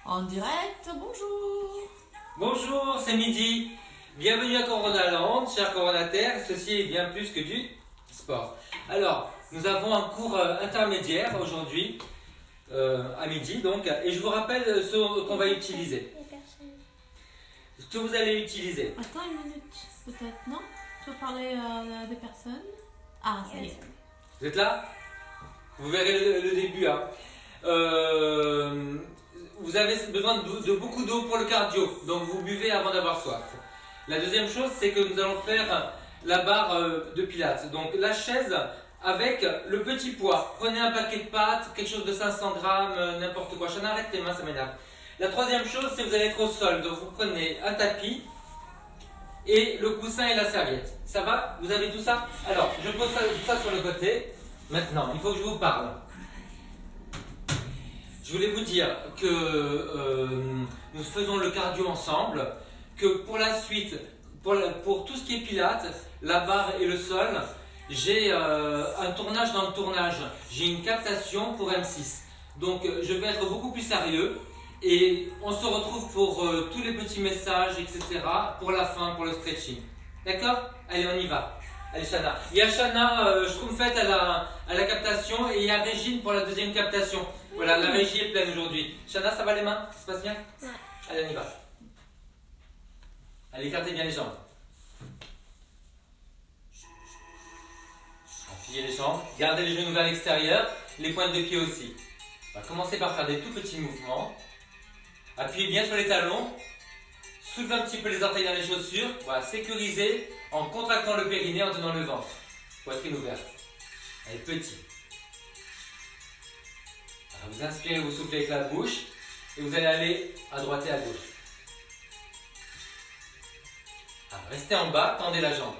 En direct, bonjour. Bonjour, c'est midi. Bienvenue à Coronaland, chers coronataires. Ceci est bien plus que du sport. Alors, nous avons un cours intermédiaire aujourd'hui, à midi donc, et je vous rappelle ce qu'on va utiliser. Ce que vous allez utiliser. Attends une minute, peut-être, non? Tu veux parler à des personnes? Ah, ça y est. Vous êtes là? Vous verrez le début. Hein. Vous avez besoin de beaucoup d'eau pour le cardio, donc vous buvez avant d'avoir soif. La deuxième chose, c'est que nous allons faire la barre de pilates. Donc la chaise avec le petit poids. Prenez un paquet de pâtes, quelque chose de 500 grammes, n'importe quoi. Je n'arrête tes mains, ça m'énerve. La troisième chose, c'est que vous allez être au sol. Donc vous prenez un tapis et le coussin et la serviette. Ça va? Vous avez tout ça? Alors, je pose ça sur le côté. Maintenant, il faut que je vous parle. Je voulais vous dire que nous faisons le cardio ensemble, que pour la suite, pour tout ce qui est pilates, la barre et le sol, j'ai un tournage dans le tournage. J'ai une captation pour M6. Donc je vais être beaucoup plus sérieux et on se retrouve pour tous les petits messages, etc. pour la fin, pour le stretching. D'accord? Allez, on y va. Allez, Shana. Il y a Shana Schtroumpfette à la captation et il y a Régine pour la deuxième captation. Voilà, la régie est pleine aujourd'hui. Shana, ça va les mains? Ça se passe bien? Ouais. Allez, on y va. Allez, écartez bien les jambes. Appuyez les jambes. Gardez les genoux vers l'extérieur, les pointes de pied aussi. On va commencer par faire des tout petits mouvements. Appuyez bien sur les talons. Soulevez un petit peu les orteils dans les chaussures. Voilà, sécurisez en contractant le périnée, en tenant le ventre. Poitrine ouverte. Allez, petit. Alors, vous inspirez, vous soufflez avec la bouche. Et vous allez aller à droite et à gauche. Alors, restez en bas, tendez la jambe.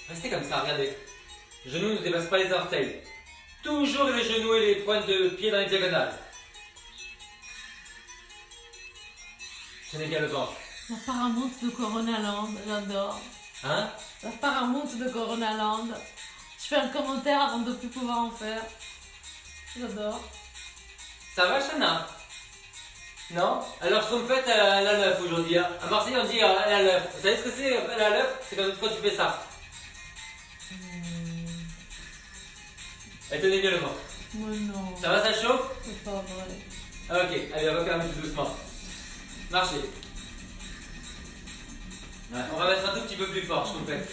Restez comme ça, regardez. Genoux ne dépassent pas les orteils. Toujours les genoux et les pointes de pied dans les diagonales. Tenez bien le ventre. La Paramount de Coronaland, j'adore. Hein? La Paramount de Coronaland. Je fais un commentaire avant de ne plus pouvoir en faire. J'adore. Ça va, Shana? Non? Alors, Schtroumpfette, elle a l'œuf aujourd'hui. Hein. À Marseille, on dit elle a l'œuf. Vous savez ce que c'est, elle a l'œuf? C'est quand tu fais ça. Et tenez bien le ventre. Mais non, Ça va, ça chauffe? c'est pas vrai. Ah, ok, allez, on va faire un petit doucement. Marchez. Ouais, on va mettre un tout petit peu plus fort, Schtroumpfette.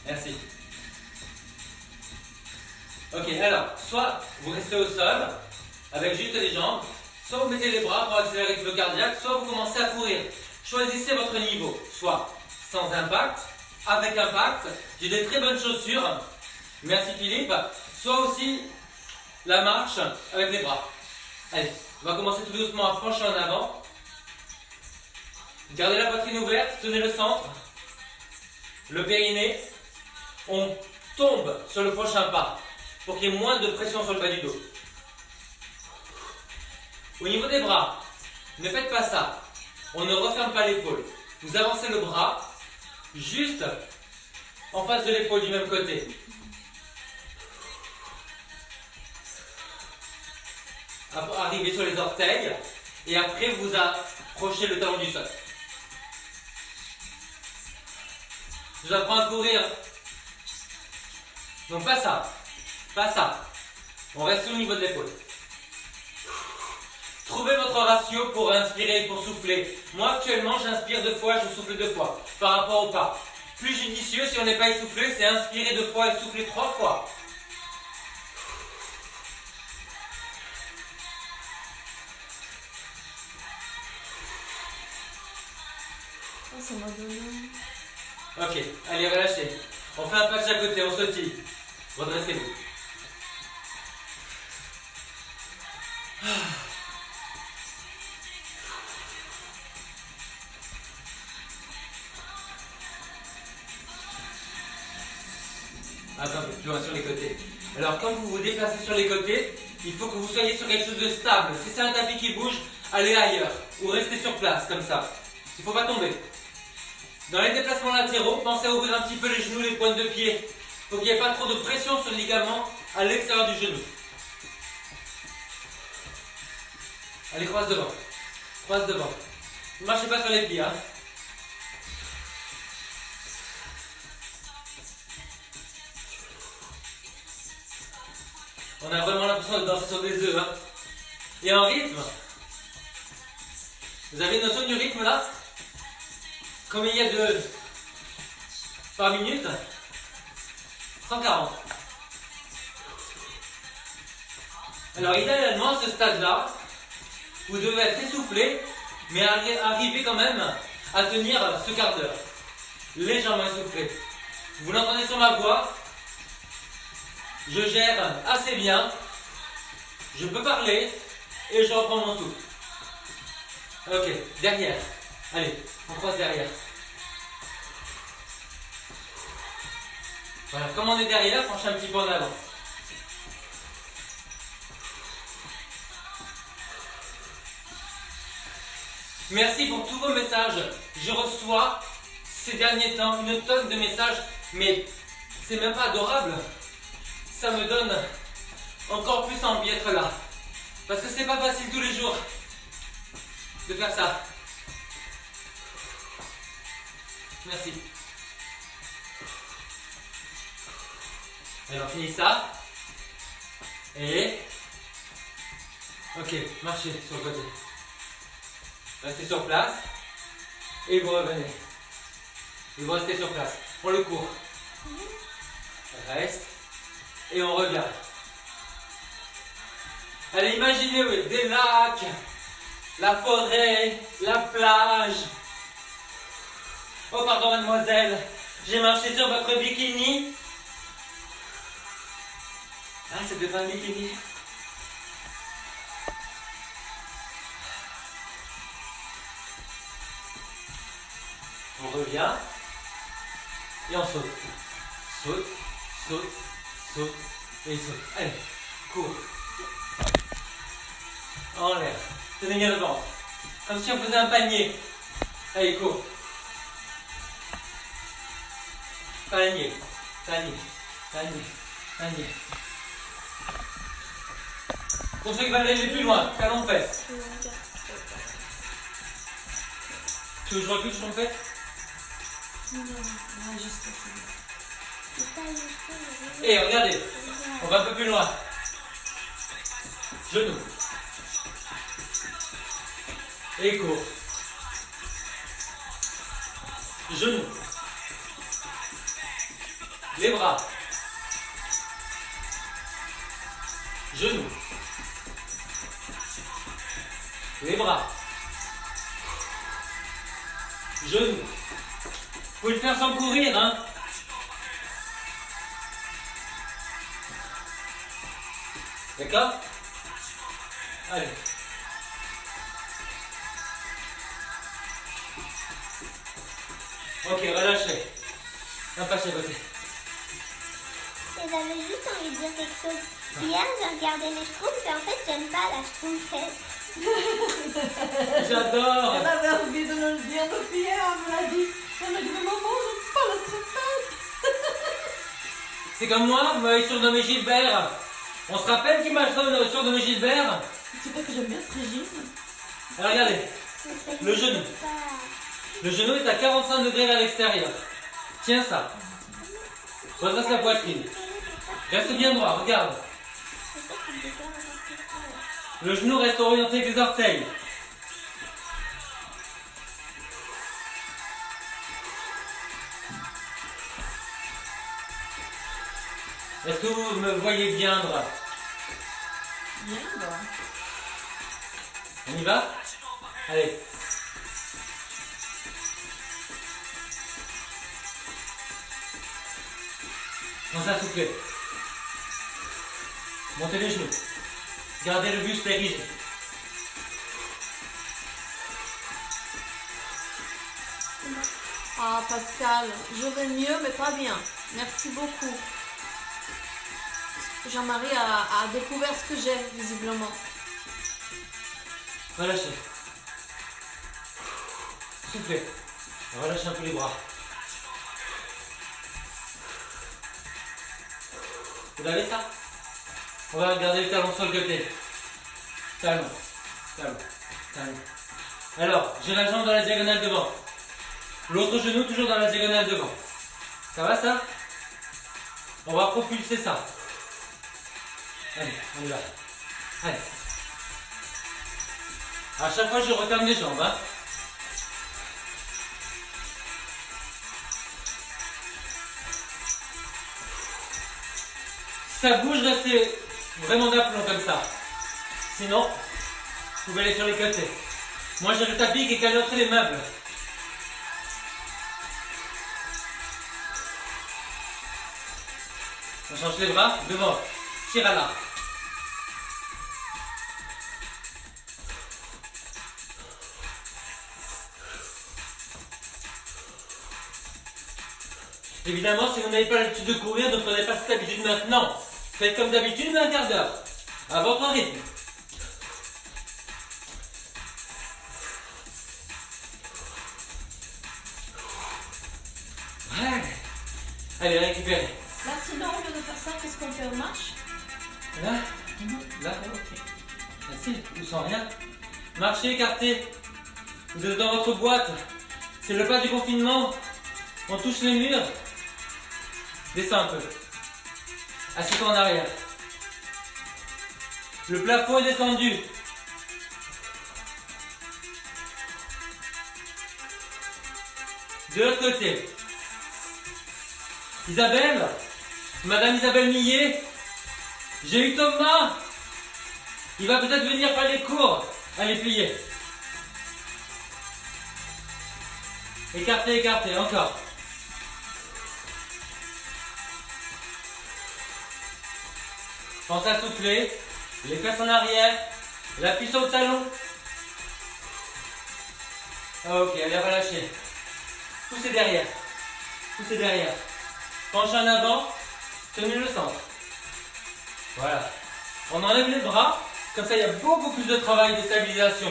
Merci. Ok, alors, soit vous restez au sol, avec juste les jambes, soit vous mettez les bras pour accélérer le cardiaque, soit vous commencez à courir. Choisissez votre niveau, soit sans impact, avec impact, j'ai des très bonnes chaussures, merci Philippe, soit aussi la marche avec les bras. Allez, on va commencer tout doucement à pencher en avant. Gardez la poitrine ouverte, tenez le centre, le périnée, on tombe sur le prochain pas pour qu'il y ait moins de pression sur le bas du dos. Au niveau des bras, ne faites pas ça, on ne referme pas l'épaule. Vous avancez le bras juste en face de l'épaule du même côté. Arrivez sur les orteils et après vous approchez le talon du sol. Je vous apprends à courir. Donc pas ça, pas ça. On reste au niveau de l'épaule. Trouvez votre ratio pour inspirer et pour souffler. Moi actuellement j'inspire 2 fois, je souffle 2 fois par rapport au pas. Plus judicieux si on n'est pas essoufflé, c'est inspirer 2 fois et souffler 3 fois. Oh, ça m'a donné. Ok, allez relâchez. On fait un pas de chaque côté, on sautille. Redressez-vous. Attends, un peu plus loin sur les côtés. Alors quand vous vous déplacez sur les côtés, il faut que vous soyez sur quelque chose de stable. Si c'est un tapis qui bouge, allez ailleurs. Ou restez sur place, comme ça. Il ne faut pas tomber. Dans les déplacements latéraux, pensez à ouvrir un petit peu les genoux, les pointes de pied. Il faut qu'il n'y ait pas trop de pression sur le ligament à l'extérieur du genou. Allez, croise devant. Croise devant. Ne marchez pas sur les pieds. Hein. On a vraiment l'impression de danser sur des œufs. Hein. Et en rythme. Vous avez une notion du rythme là? Combien il y a de par minute? 140. Alors idéalement à ce stade-là, vous devez être essoufflé, mais arriver quand même à tenir ce quart d'heure. Légèrement essoufflé. Vous l'entendez sur ma voix. Je gère assez bien. Je peux parler et je reprends mon souffle. Ok, derrière. Allez, on croise derrière. Voilà, comme on est derrière, penchez un petit peu en avant. Merci pour tous vos messages. Je reçois ces derniers temps une tonne de messages, mais c'est même pas adorable. Ça me donne encore plus envie d'être là. Parce que c'est pas facile tous les jours de faire ça. Merci. Alors, on finit ça. Et... Ok, marchez sur le côté. Restez sur place. Et vous revenez. Et vous restez sur place. On le court. Reste. Et on revient. Allez, imaginez oui, des lacs, la forêt, la plage. Oh pardon mademoiselle, j'ai marché sur votre bikini. Ah, c'était pas un bikini. On revient. Et on saute. Saute, saute, saute et saute. Allez, cours. En l'air. Tenez bien le ventre. Comme si on faisait un panier. Allez, cours. Panier, panier, panier, panier. Pour ceux qui veulent aller plus loin, talons fesses. Tu veux que je recule sur ton fesse? Non, juste Et regardez, on va un peu plus loin. Genoux. Et cours. Genoux. Les bras. Genoux. Les bras. Genoux. Vous pouvez le faire sans courir, hein. D'accord? Allez. Ok, relâchez. Un pas chez côté. J'avais juste envie de dire quelque chose. Hier, j'ai regardé les Schtroumpfs et en fait, j'aime pas la Schtroumpfette. J'adore. Elle avait envie de nous le dire depuis hier, elle me l'a dit. Elle m'a dit, mais maman, j'aime pas la Schtroumpfette. C'est comme moi, vous m'avez surnommé Gilbert. On se rappelle qui m'a surnommé Gilbert? Tu sais que j'aime bien ce régime. Alors regardez, le genou. Le genou est à 45 degrés vers l'extérieur. Tiens ça. Redresse la poitrine. Reste bien droit, regarde. Le genou reste orienté avec les orteils. Est-ce que vous me voyez viendre? Bien, bah. On y va? Allez. On s'est soufflé. Montez les genoux. Gardez le buste érigé. Ah, Pascal, je vais mieux, mais pas bien. Merci beaucoup. Jean-Marie a découvert ce que j'ai, visiblement. Relâchez. Soufflez. Relâchez un peu les bras. Vous avez ça? On va regarder le talon sur le côté. Talon. Calme. Calme. Alors, j'ai la jambe dans la diagonale devant. L'autre genou toujours dans la diagonale devant. Ça va ça? On va propulser ça. Allez, on y va. Allez. À chaque fois, je referme les jambes. Hein. Si ça bouge, restez vraiment d'aplomb comme ça. Sinon, vous pouvez aller sur les côtés. Moi, j'ai le tapis qui calotte les meubles. On change les bras, devant, tire à l'arc. Évidemment, si vous n'avez pas l'habitude de courir, ne prenez pas cette habitude maintenant. Faites comme d'habitude, mais un quart d'heure, à votre rythme. Allez, récupérez. Là, sinon, au lieu de faire ça, qu'est-ce qu'on fait? On marche? Là, là, ok. Facile, ou sans rien. Marchez, écartez. Vous êtes dans votre boîte. C'est le pas du confinement. On touche les murs. Descends un peu. Assieds-toi en arrière. Le plafond est descendu. De l'autre côté. Isabelle, Madame Isabelle Millet, j'ai eu Thomas. Il va peut-être venir faire les cours. Allez, pliez. Écartez, écartez, encore. Pensez à souffler, les fesses en arrière, l'appui sur le talon. Ok, allez, relâchez. Poussez derrière. Poussez derrière. Penchez en avant, tenez le centre. Voilà. On enlève les bras, comme ça il y a beaucoup plus de travail de stabilisation.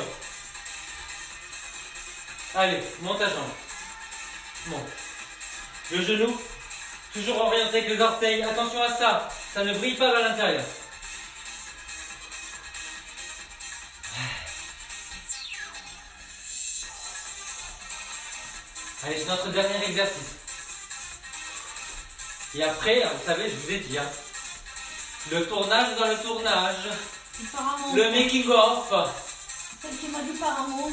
Allez, monte ta jambe. Monte. Le genou, toujours orienté avec les orteils. Attention à ça, ça ne brille pas vers l'intérieur. Allez, c'est notre dernier exercice. Et après, vous savez, je vous ai dit, hein, le tournage dans le tournage, le making of. Celle qui m'a dit Paramount.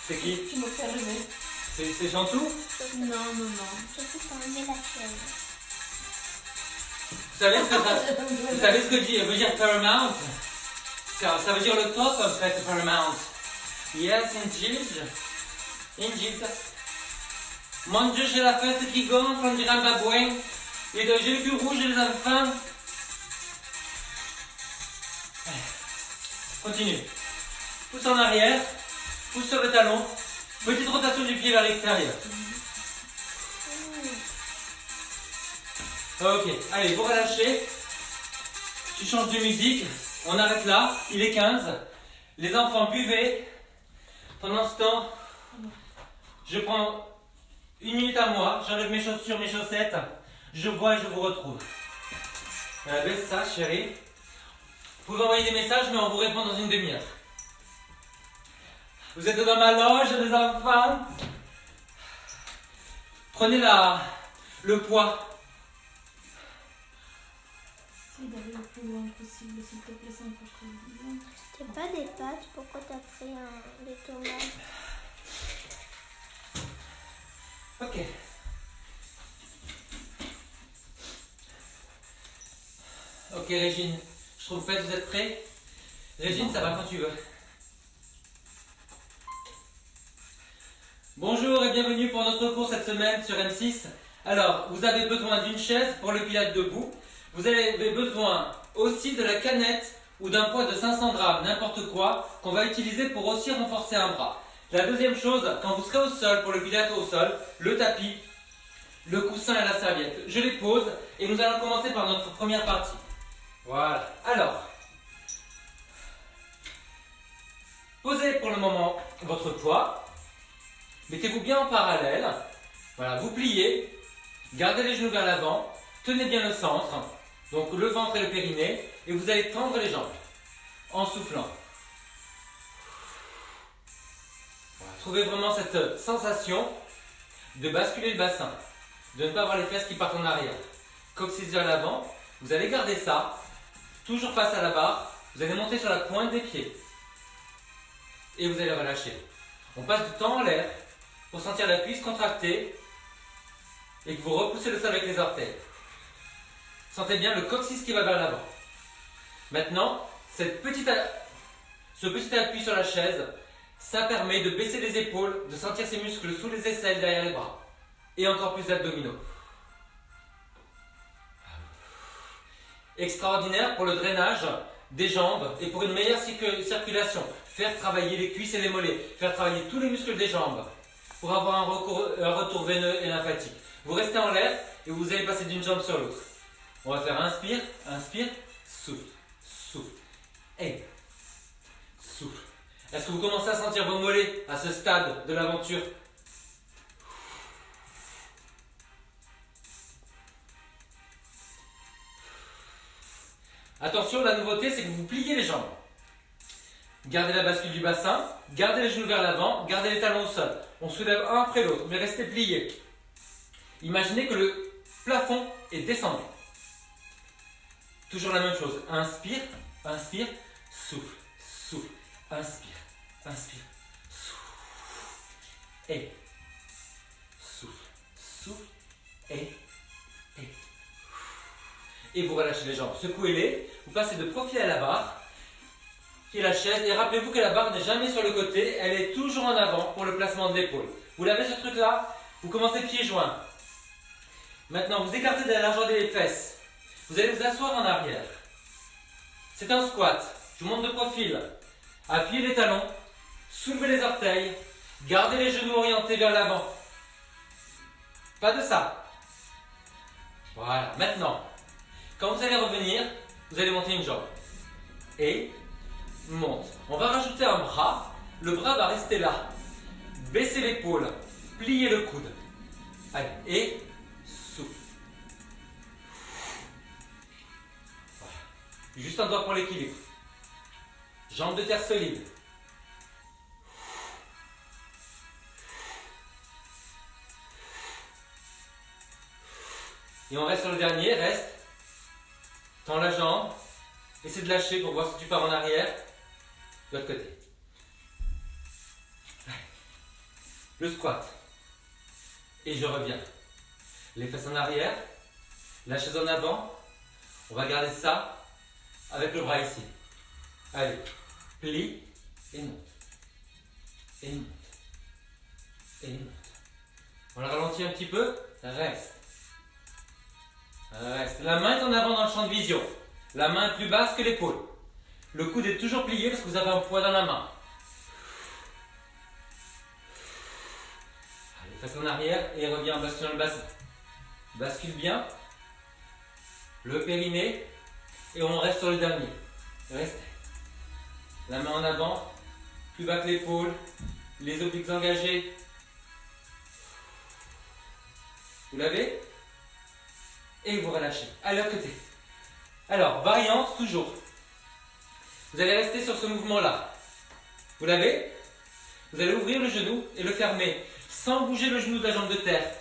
C'est qui? Tu me fais rêver. C'est Chantou? Non, non, non. Surtout pour enlever la chaîne. Vous savez ce que veut dire Paramount? Ça veut dire le top en fait, Paramount. Yes, indeed. Mon Dieu, j'ai la fesse qui gonfle, on dirait un babouin. J'ai le cul rouge, j'ai les enfants. Continue. Pousse en arrière, pousse sur le talon. Petite rotation du pied vers l'extérieur. Ok, allez, vous relâchez. Tu changes de musique. On arrête là, il est 15. Les enfants, buvez. Pendant ce temps, je prends 1 minute à moi. J'enlève mes chaussures, mes chaussettes. Je bois et je vous retrouve. Baisse ça, chérie. Vous pouvez envoyer des messages, mais on vous répond dans une demi-heure. Vous êtes dans ma loge, les enfants. Prenez le poids. Essaye d'aller le plus loin possible, s'il te plaît, sans que je te dise. C'était pas des pâtes, pourquoi t'as pris des tomates? Ok. Ok, Régine. Je trouve fait, vous êtes prêts? Régine, ça va quand tu veux. Bonjour et bienvenue pour notre cours cette semaine sur M6. Alors, vous avez besoin d'une chaise pour le pilates debout. Vous avez besoin aussi de la canette ou d'un poids de 500 grammes, n'importe quoi, qu'on va utiliser pour aussi renforcer un bras. La deuxième chose, quand vous serez au sol, pour le pilates au sol, le tapis, le coussin et la serviette. Je les pose et nous allons commencer par notre première partie. Voilà. Alors, posez pour le moment votre poids. Mettez-vous bien en parallèle. Voilà, vous pliez. Gardez les genoux vers l'avant. Tenez bien le centre. Donc le ventre et le périnée. Et vous allez tendre les jambes en soufflant. Trouvez vraiment cette sensation de basculer le bassin, de ne pas avoir les fesses qui partent en arrière. Coccyx vers l'avant, vous allez garder ça, toujours face à la barre, vous allez monter sur la pointe des pieds et vous allez relâcher. On passe du temps en l'air pour sentir la cuisse contractée et que vous repoussez le sol avec les orteils. Sentez bien le coccyx qui va vers l'avant. Maintenant, ce petit appui sur la chaise, ça permet de baisser les épaules, de sentir ces muscles sous les aisselles derrière les bras. Et encore plus d'abdominaux. Extraordinaire pour le drainage des jambes et pour une meilleure circulation. Faire travailler les cuisses et les mollets, faire travailler tous les muscles des jambes pour avoir un retour veineux et lymphatique. Vous restez en l'air et vous allez passer d'une jambe sur l'autre. On va faire inspire, inspire, souffle, souffle, et souffle. Est-ce que vous commencez à sentir vos mollets à ce stade de l'aventure? Attention, la nouveauté, c'est que vous pliez les jambes. Gardez la bascule du bassin, gardez les genoux vers l'avant, gardez les talons au sol. On soulève un après l'autre, mais restez pliés. Imaginez que le plafond est descendu. Toujours la même chose. Inspire, inspire, souffle, souffle, inspire, inspire, souffle, et souffle, souffle, et vous relâchez les jambes. Secouez-les, vous passez de profil à la barre, qui est la chaise, et rappelez-vous que la barre n'est jamais sur le côté, elle est toujours en avant pour le placement de l'épaule. Vous l'avez ce truc-là, vous commencez pieds joints. Maintenant, vous écartez de la largeur des fesses. Vous allez vous asseoir en arrière. C'est un squat. Je vous montre de profil. Appuyez les talons, soulevez les orteils, gardez les genoux orientés vers l'avant. Pas de ça. Voilà. Maintenant, quand vous allez revenir, vous allez monter une jambe. Et monte. On va rajouter un bras. Le bras va rester là. Baissez l'épaule. Pliez le coude. Allez. Et souffle. Voilà. Juste un doigt pour l'équilibre. Jambes de terre solide. Et on reste sur le dernier. Reste. Tends la jambe. Essaie de lâcher pour voir si tu pars en arrière. De l'autre côté. Le squat. Et je reviens. Les fesses en arrière. La chaise en avant. On va garder ça avec le bras ici. Allez. Plie. Et monte. Et monte. Et monte. On le ralentit un petit peu. Reste. Reste. La main est en avant dans le champ de vision. La main est plus basse que l'épaule. Le coude est toujours plié parce que vous avez un poids dans la main. Allez, face en arrière et reviens en basculant le bassin. Bascule bien. Le périnée. Et on reste sur le dernier. Restez. La main en avant. Plus bas que l'épaule. Les obliques engagés. Vous l'avez? Et vous relâchez. À l'autre côté. Alors, variante toujours. Vous allez rester sur ce mouvement-là. Vous l'avez? Vous allez ouvrir le genou et le fermer sans bouger le genou de la jambe de terre.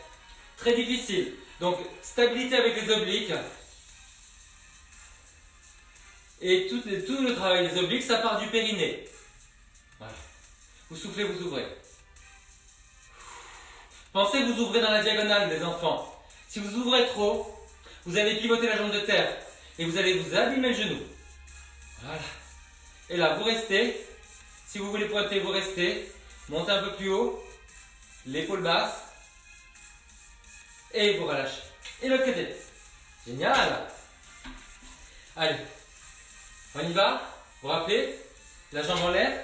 Très difficile. Donc, stabilité avec les obliques. Et tout le travail des obliques, ça part du périnée. Voilà. Vous soufflez, vous ouvrez. Pensez que vous ouvrez dans la diagonale, les enfants. Si vous ouvrez trop, vous allez pivoter la jambe de terre. Et vous allez vous abîmer le genou. Voilà. Et là, vous restez. Si vous voulez pointer, vous restez. Montez un peu plus haut. L'épaule basse. Et vous relâchez. Et l'autre côté. Génial. Allez. On y va. Vous vous rappelez? La jambe en l'air.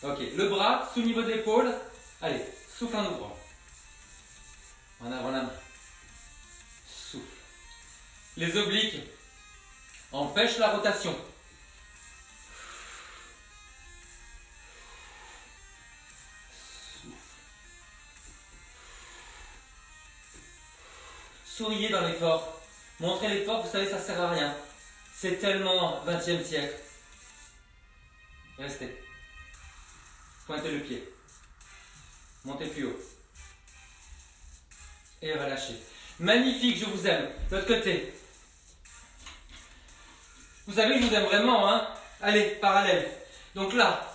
Ok. Le bras sous le niveau de l'épaule. Allez. Souffle en ouvrant. En avant la main. Souffle. Les obliques empêchent la rotation. Souffle. Souriez dans l'effort. Montrez l'effort, vous savez, ça ne sert à rien. C'est tellement 20e siècle. Restez. Pointez le pied. Montez plus haut. Et relâchez. Magnifique, je vous aime. De l'autre côté. Vous savez, je vous aime vraiment, hein. Allez, parallèle. Donc là,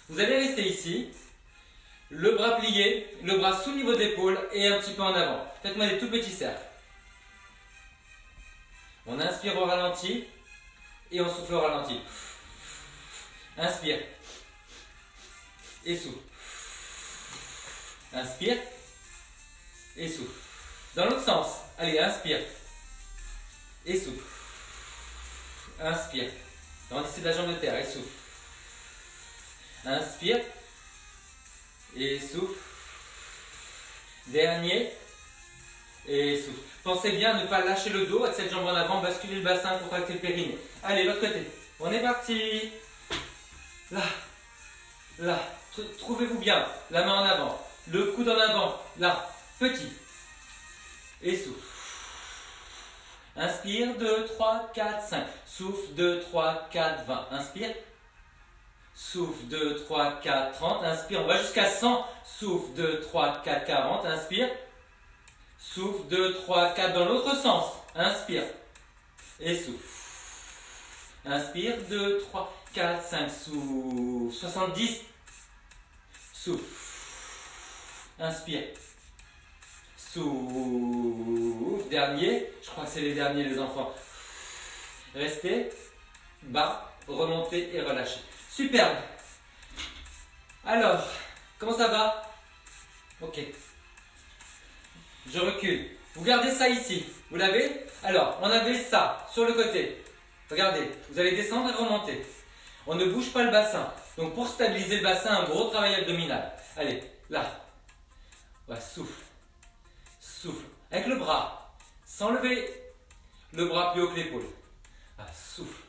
vous allez rester ici. Le bras plié, le bras sous le niveau de l'épaule et un petit peu en avant. Faites-moi des tout petits cercles. On inspire au ralenti et on souffle au ralenti. Inspire. Et souffle. Inspire. Et souffle. Dans l'autre sens. Allez, inspire. Et souffle. Inspire. Grandissez de la jambe de terre et souffle. Inspire. Et souffle. Dernier. Et souffle. Pensez bien à ne pas lâcher le dos, avec cette jambe en avant, basculer le bassin, contracter le périnée. Allez, l'autre côté. On est parti. Là. Là. Trouvez-vous bien. La main en avant. Le coude en avant. Là. Petit. Et souffle. Inspire, 2, 3, 4, 5. Souffle, 2, 3, 4, 20. Inspire. Souffle, 2, 3, 4, 30. Inspire, on va jusqu'à 100. Souffle, 2, 3, 4, 40. Inspire. Souffle, 2, 3, 4 dans l'autre sens. Inspire. Et souffle. Inspire, 2, 3, 4, 5. Souffle. 70. Souffle. Inspire. Souffle. Dernier. Je crois que c'est les derniers, les enfants. Restez. Bas. Remontez et relâchez. Superbe. Alors, comment ça va? Ok. Je recule. Vous gardez ça ici. Vous l'avez? Alors, on avait ça sur le côté. Regardez, vous allez descendre et remonter. On ne bouge pas le bassin. Donc pour stabiliser le bassin, un gros travail abdominal. Allez, là. Ouais, souffle. Souffle. Avec le bras. Sans lever le bras plus haut que l'épaule. Ah, souffle.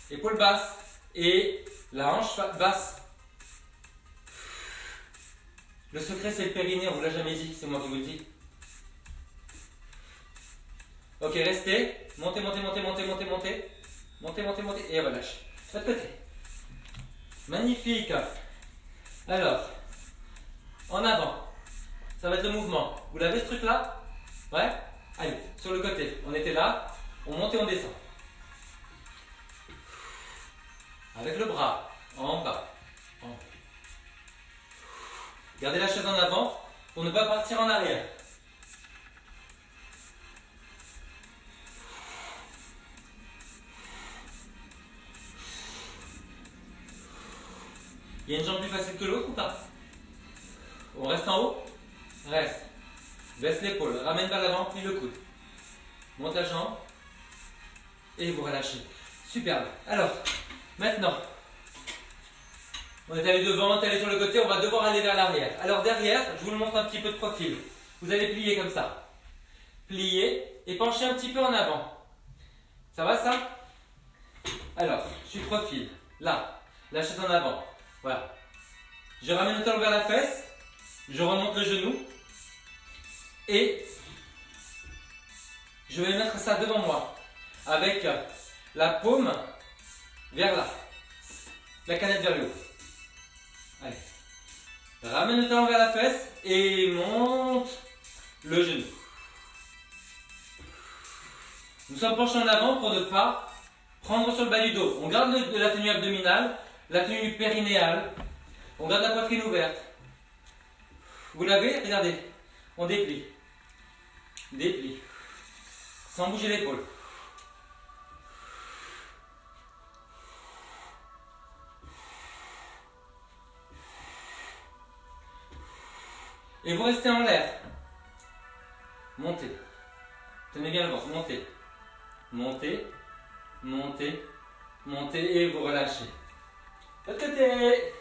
Épaule basse et la hanche basse. Le secret, c'est le périnée, on ne vous l'a jamais dit, c'est moi qui vous le dis. Ok, restez. Montez, montez, montez, montez, montez, montez. Montez, montez, montez. Et relâchez. De l'autre côté. Magnifique. Alors, en avant. Ça va être le mouvement. Vous l'avez ce truc-là? Ouais? Allez, sur le côté. On était là. On monte et on descend. Avec le bras. En bas. En haut. Gardez la chaise en avant pour ne pas partir en arrière. Il y a une jambe plus facile que l'autre ou pas? On reste en haut? Reste. Baisse l'épaule, ramène vers l'avant, plie le coude. Monte la jambe. Et vous relâchez. Superbe. Alors, maintenant, on est allé devant, on est allé sur le côté, on va devoir aller vers l'arrière. Alors derrière, je vous le montre un petit peu de profil. Vous allez plier comme ça. Plier et pencher un petit peu en avant. Ça va ça? Alors, je suis profil. Là, la chaise en avant. Voilà. Je ramène le talon vers la fesse. Je remonte le genou. Et je vais mettre ça devant moi. Avec la paume vers là. La canette vers le haut. Allez. Ramène le talon vers la fesse et monte le genou. Nous sommes penchés en avant pour ne pas prendre sur le bas du dos. On garde la tenue abdominale, la tenue périnéale. On garde la poitrine ouverte. Vous l'avez? Regardez. On déplie. Déplie. Sans bouger l'épaule. Et vous restez en l'air. Montez. Tenez bien le ventre. Montez. Montez. Montez. Montez et vous relâchez. De l'autre côté.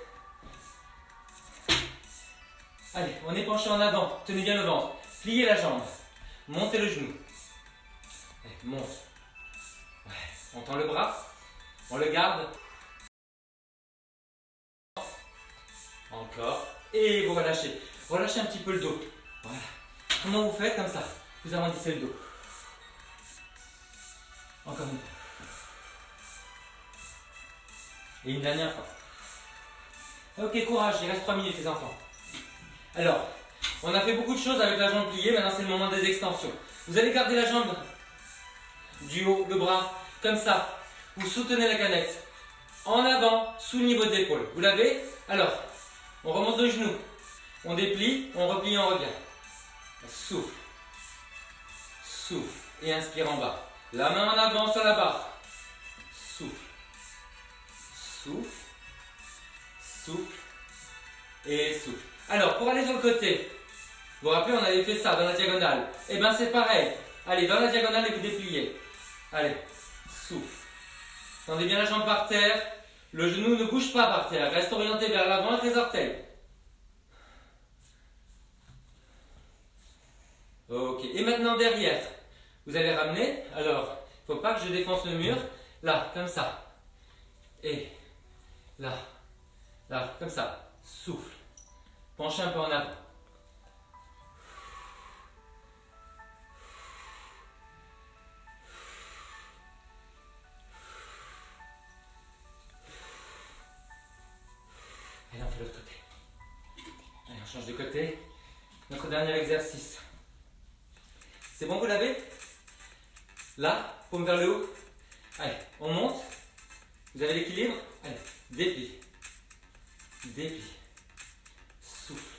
Allez, on est penché en avant. Tenez bien le ventre. Pliez la jambe. Montez le genou. Allez, monte. Ouais. On tend le bras. On le garde. Encore. Et vous relâchez. Relâchez un petit peu le dos. Voilà. Comment vous faites comme ça? Vous arrondissez le dos. Encore une fois. Et une dernière fois. Ok, courage, il reste 3 minutes les enfants. Alors, on a fait beaucoup de choses avec la jambe pliée, maintenant c'est le moment des extensions. Vous allez garder la jambe du haut, le bras, comme ça. Vous soutenez la canette. En avant, sous le niveau de l'épaule. Vous l'avez? Alors, on remonte le genou. On déplie, on replie, on revient. Souffle. Souffle. Et inspire en bas. La main en avant sur la barre. Souffle. Souffle. Souffle. Et souffle. Alors, pour aller sur le côté, vous vous rappelez, on avait fait ça dans la diagonale. Et bien c'est pareil. Allez, dans la diagonale et vous dépliez. Allez, souffle. Tendez bien la jambe par terre. Le genou ne bouge pas par terre. Reste orienté vers l'avant avec les orteils. Ok. Et maintenant derrière. Vous allez ramener. Alors, il ne faut pas que je défonce le mur. Là, comme ça. Et là. Là, comme ça. Souffle. Penchez un peu en avant. Allez, on fait l'autre côté. Allez, on change de côté. Notre dernier exercice. C'est bon, vous l'avez? Là, paume vers le haut. Allez, on monte. Vous avez l'équilibre? Allez, déplie. Déplie. Souffle.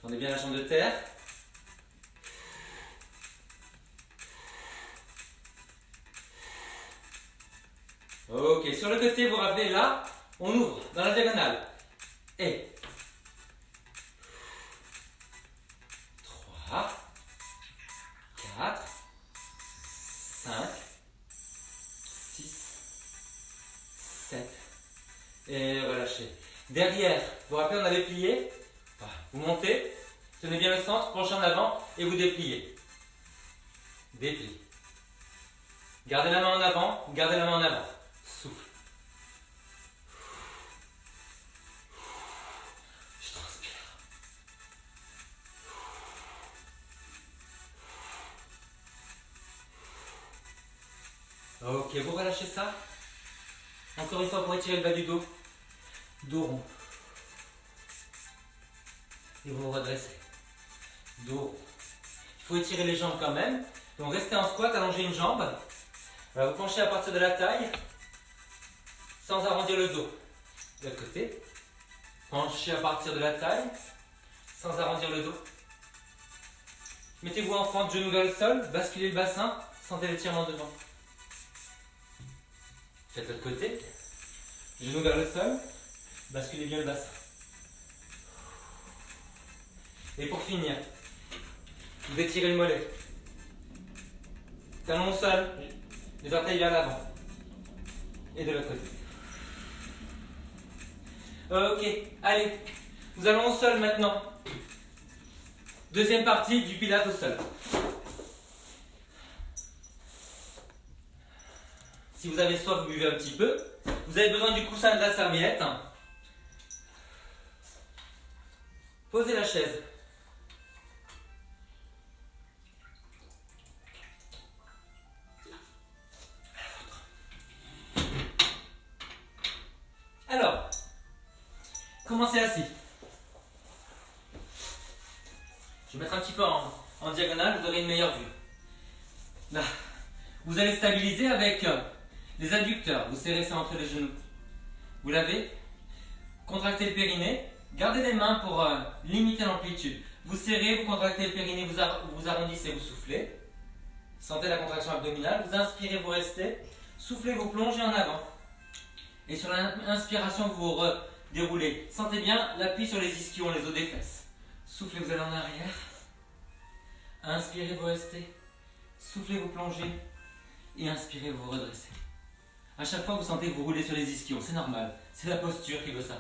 Tendez bien la jambe de terre. Ok, sur le côté, vous vous rappelez là, on ouvre dans la diagonale. Et 3, 4, 5, 6, 7. Et relâchez. Derrière, vous vous rappelez, on avait plié. Vous montez, tenez bien le centre, penchez en avant et vous dépliez. Déplie. Gardez la main en avant, gardez la main en avant. Souffle. Je transpire. Ok, vous relâchez ça. Encore une fois pour étirer le bas du dos. Dos rond. Et vous vous redressez. Dos rond. Il faut étirer les jambes quand même. Donc restez en squat, allongez une jambe. Vous penchez à partir de la taille. Sans arrondir le dos. De l'autre côté. Penchez à partir de la taille. Sans arrondir le dos. Mettez-vous en fente, genou vers le sol. Basculez le bassin. Sentez l'étirement devant. Faites l'autre côté. Genou vers le sol. Basculez bien le bassin. Et pour finir, vous étirez le mollet. Talon au sol. Les orteils vers l'avant. Et de l'autre côté. Ok, allez. Nous allons au sol maintenant. Deuxième partie du Pilates au sol. Si vous avez soif, vous buvez un petit peu. Vous avez besoin du coussin et de la serviette. Posez la chaise. Alors, commencez assis. Je vais mettre un petit peu en diagonale, vous aurez une meilleure vue. Là, vous allez stabiliser avec les adducteurs. Vous serrez ça entre les genoux. Vous l'avez? Contractez le périnée. Gardez les mains pour limiter l'amplitude. Vous serrez, vous contractez le périnée, vous arrondissez, vous soufflez. Sentez la contraction abdominale. Vous inspirez, vous restez. Soufflez, vous plongez en avant. Et sur l'inspiration, vous vous déroulez. Sentez bien l'appui sur les ischions, les os des fesses. Soufflez, vous allez en arrière. Inspirez, vous restez. Soufflez, vous plongez. Et inspirez, vous vous redressez. À chaque fois, vous sentez que vous roulez sur les ischions. C'est normal. C'est la posture qui veut ça.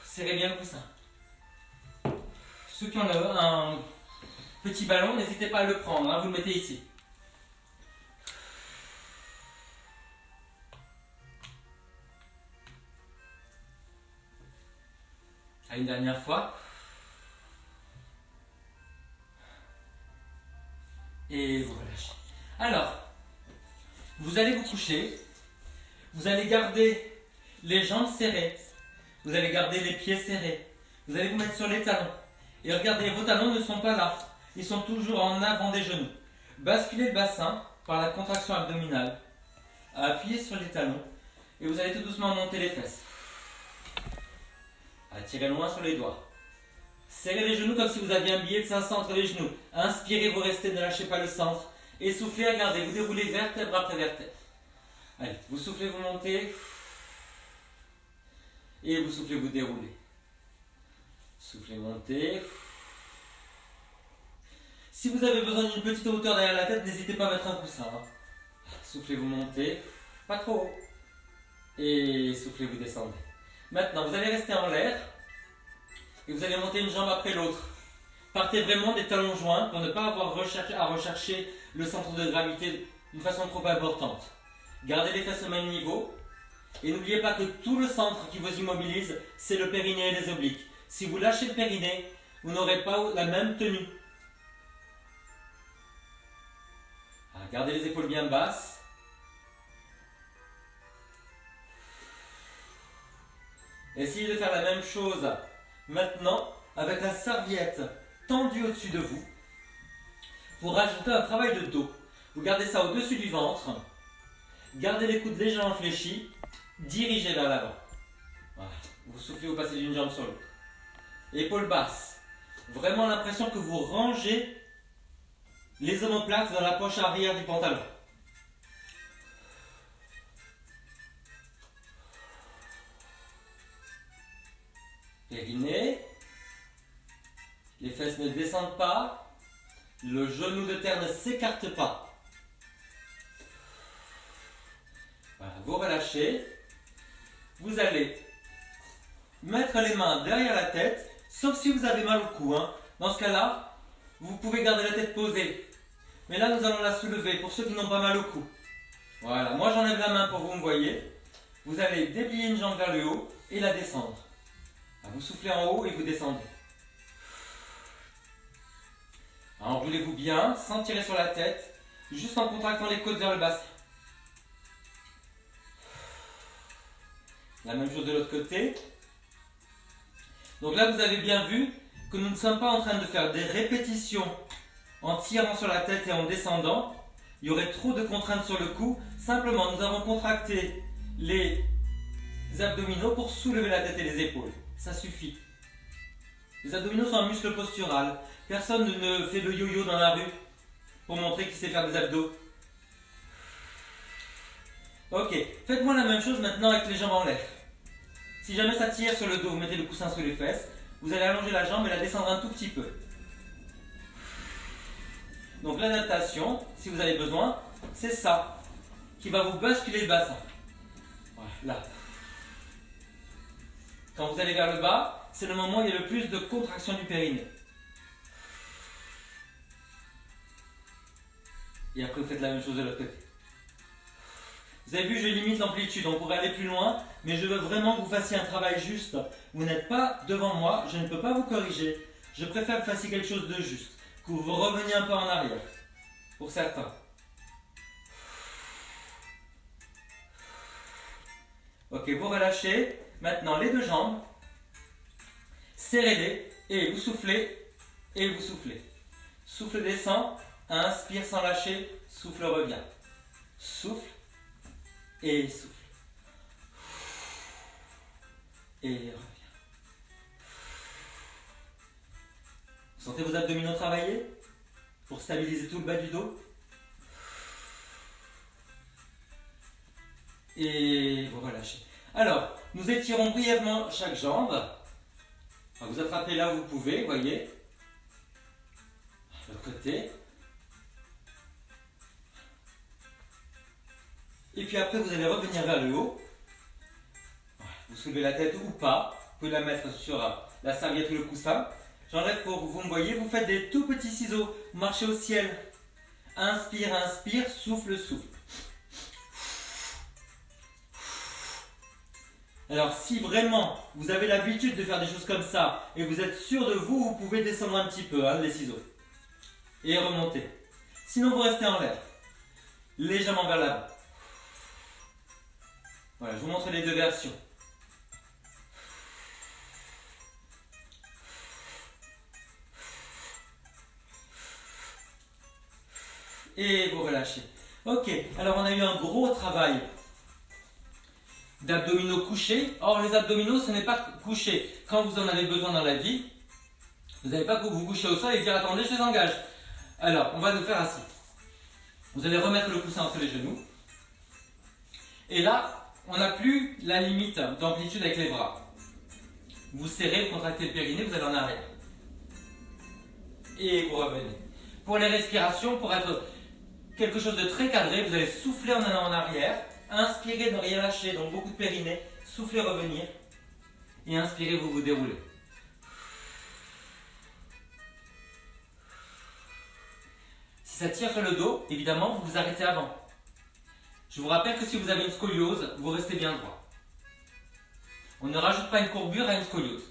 Serrez bien le coussin. Ceux qui ont un petit ballon, n'hésitez pas à le prendre. Hein, vous le mettez ici. Une dernière fois. Et vous relâchez. Alors, vous allez vous coucher. Vous allez garder les jambes serrées. Vous allez garder les pieds serrés. Vous allez vous mettre sur les talons. Et regardez, vos talons ne sont pas là. Ils sont toujours en avant des genoux. Basculez le bassin par la contraction abdominale. Appuyez sur les talons. Et vous allez tout doucement monter les fesses. Attirez loin sur les doigts. Serrez les genoux comme si vous aviez un billet de 500 entre les genoux. Inspirez, vous restez, ne lâchez pas le centre. Et soufflez, regardez, vous déroulez vertèbre après vertèbre. Allez, vous soufflez, vous montez. Et vous soufflez, vous déroulez. Soufflez, montez. Si vous avez besoin d'une petite hauteur derrière la tête, n'hésitez pas à mettre un coussin. Soufflez, vous montez. Pas trop haut. Et soufflez, vous descendez. Maintenant, vous allez rester en l'air. Et vous allez monter une jambe après l'autre. Partez vraiment des talons joints pour ne pas avoir à rechercher le centre de gravité d'une façon trop importante. Gardez les fesses au même niveau. Et n'oubliez pas que tout le centre qui vous immobilise, c'est le périnée et les obliques. Si vous lâchez le périnée, vous n'aurez pas la même tenue. Alors, gardez les épaules bien basses. Essayez de faire la même chose maintenant avec la serviette tendue au-dessus de vous pour rajouter un travail de dos. Vous gardez ça au-dessus du ventre. Gardez les coudes légèrement fléchis. Dirigez vers l'avant. Voilà. Vous soufflez, vous passez d'une jambe sur l'autre. Épaules basses. Vraiment l'impression que vous rangez les omoplates dans la poche arrière du pantalon. Périnée. Les fesses ne descendent pas. Le genou de terre ne s'écarte pas. Voilà, vous relâchez. Vous allez mettre les mains derrière la tête, sauf si vous avez mal au cou. Dans ce cas-là, vous pouvez garder la tête posée. Mais là, nous allons la soulever pour ceux qui n'ont pas mal au cou. Voilà, moi j'enlève la main pour vous me voyez. Vous allez déplier une jambe vers le haut et la descendre. Vous soufflez en haut et vous descendez. Enroulez-vous bien, sans tirer sur la tête, juste en contractant les côtes vers le bassin. La même chose de l'autre côté. Donc là, vous avez bien vu que nous ne sommes pas en train de faire des répétitions en tirant sur la tête et en descendant. Il y aurait trop de contraintes sur le cou. Simplement, nous avons contracté les abdominaux pour soulever la tête et les épaules. Ça suffit. Les abdominaux sont un muscle postural. Personne ne fait le yo-yo dans la rue pour montrer qu'il sait faire des abdos. Ok, faites-moi la même chose maintenant avec les jambes en l'air. Si jamais ça tire sur le dos, vous mettez le coussin sous les fesses. Vous allez allonger la jambe et la descendre un tout petit peu. Donc l'adaptation, si vous avez besoin, c'est ça qui va vous basculer le bassin. Voilà, là. Quand vous allez vers le bas, c'est le moment où il y a le plus de contraction du périnée. Et après, vous faites la même chose de l'autre côté. Vous avez vu, je limite l'amplitude, on pourrait aller plus loin, mais je veux vraiment que vous fassiez un travail juste. Vous n'êtes pas devant moi, je ne peux pas vous corriger. Je préfère que vous fassiez quelque chose de juste, que vous reveniez un peu en arrière, pour certains. Ok, vous relâchez. Maintenant, les deux jambes, serrez-les, et vous soufflez, et vous soufflez. Souffle descend, inspire sans lâcher, souffle revient. Souffle. Et souffle. Et revient. Vous sentez vos abdominaux travailler pour stabiliser tout le bas du dos. Et vous relâchez. Alors, nous étirons brièvement chaque jambe. Vous attrapez là où vous pouvez, voyez. De l'autre côté. Et puis après, vous allez revenir vers le haut. Vous soulevez la tête ou pas. Vous pouvez la mettre sur la serviette ou le coussin. J'enlève pour que vous me voyez. Vous faites des tout petits ciseaux. Vous marchez au ciel. Inspire, inspire, souffle, souffle. Alors si vraiment vous avez l'habitude de faire des choses comme ça et vous êtes sûr de vous, vous pouvez descendre un petit peu les ciseaux. Et remonter. Sinon vous restez en l'air. Légèrement vers l'avant. Voilà, je vous montre les deux versions. Et vous relâchez. Ok, alors on a eu un gros travail d'abdominaux couchés. Or, les abdominaux, ce n'est pas couché. Quand vous en avez besoin dans la vie, vous n'allez pas vous coucher au sol et dire attendez, je les engage. Alors, on va le faire assis. Vous allez remettre le coussin entre les genoux. Et là, on n'a plus la limite d'amplitude avec les bras. Vous serrez, vous contractez le périnée, vous allez en arrière. Et vous revenez. Pour les respirations, pour être quelque chose de très cadré, vous allez souffler en allant en arrière, inspirez, ne rien lâcher, donc beaucoup de périnée, soufflez, revenir, et inspirez, vous vous déroulez. Si ça tire sur le dos, évidemment, vous vous arrêtez avant. Je vous rappelle que si vous avez une scoliose, vous restez bien droit. On ne rajoute pas une courbure à une scoliose.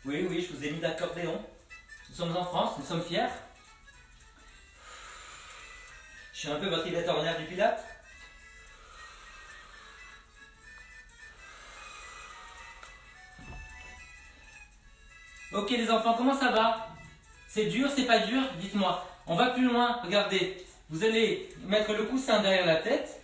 Oui, oui, je vous ai mis d'accordéon. Nous sommes en France, nous sommes fiers. Je suis un peu votre Yvette Horner du Pilate. Ok les enfants, comment ça va? C'est dur, c'est pas dur? Dites-moi. On va plus loin, regardez. Vous allez mettre le coussin derrière la tête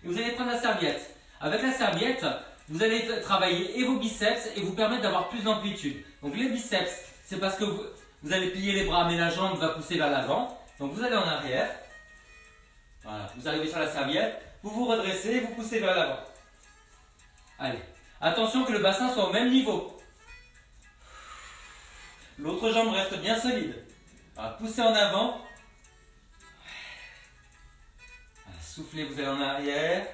et vous allez prendre la serviette. Avec la serviette, vous allez travailler et vos biceps et vous permettre d'avoir plus d'amplitude. Donc les biceps, c'est parce que vous allez plier les bras mais la jambe va pousser vers l'avant. Donc vous allez en arrière. Voilà, vous arrivez sur la serviette, vous vous redressez et vous poussez vers l'avant. Allez, attention que le bassin soit au même niveau. L'autre jambe reste bien solide. Voilà, poussez en avant. Voilà, soufflez, vous allez en arrière.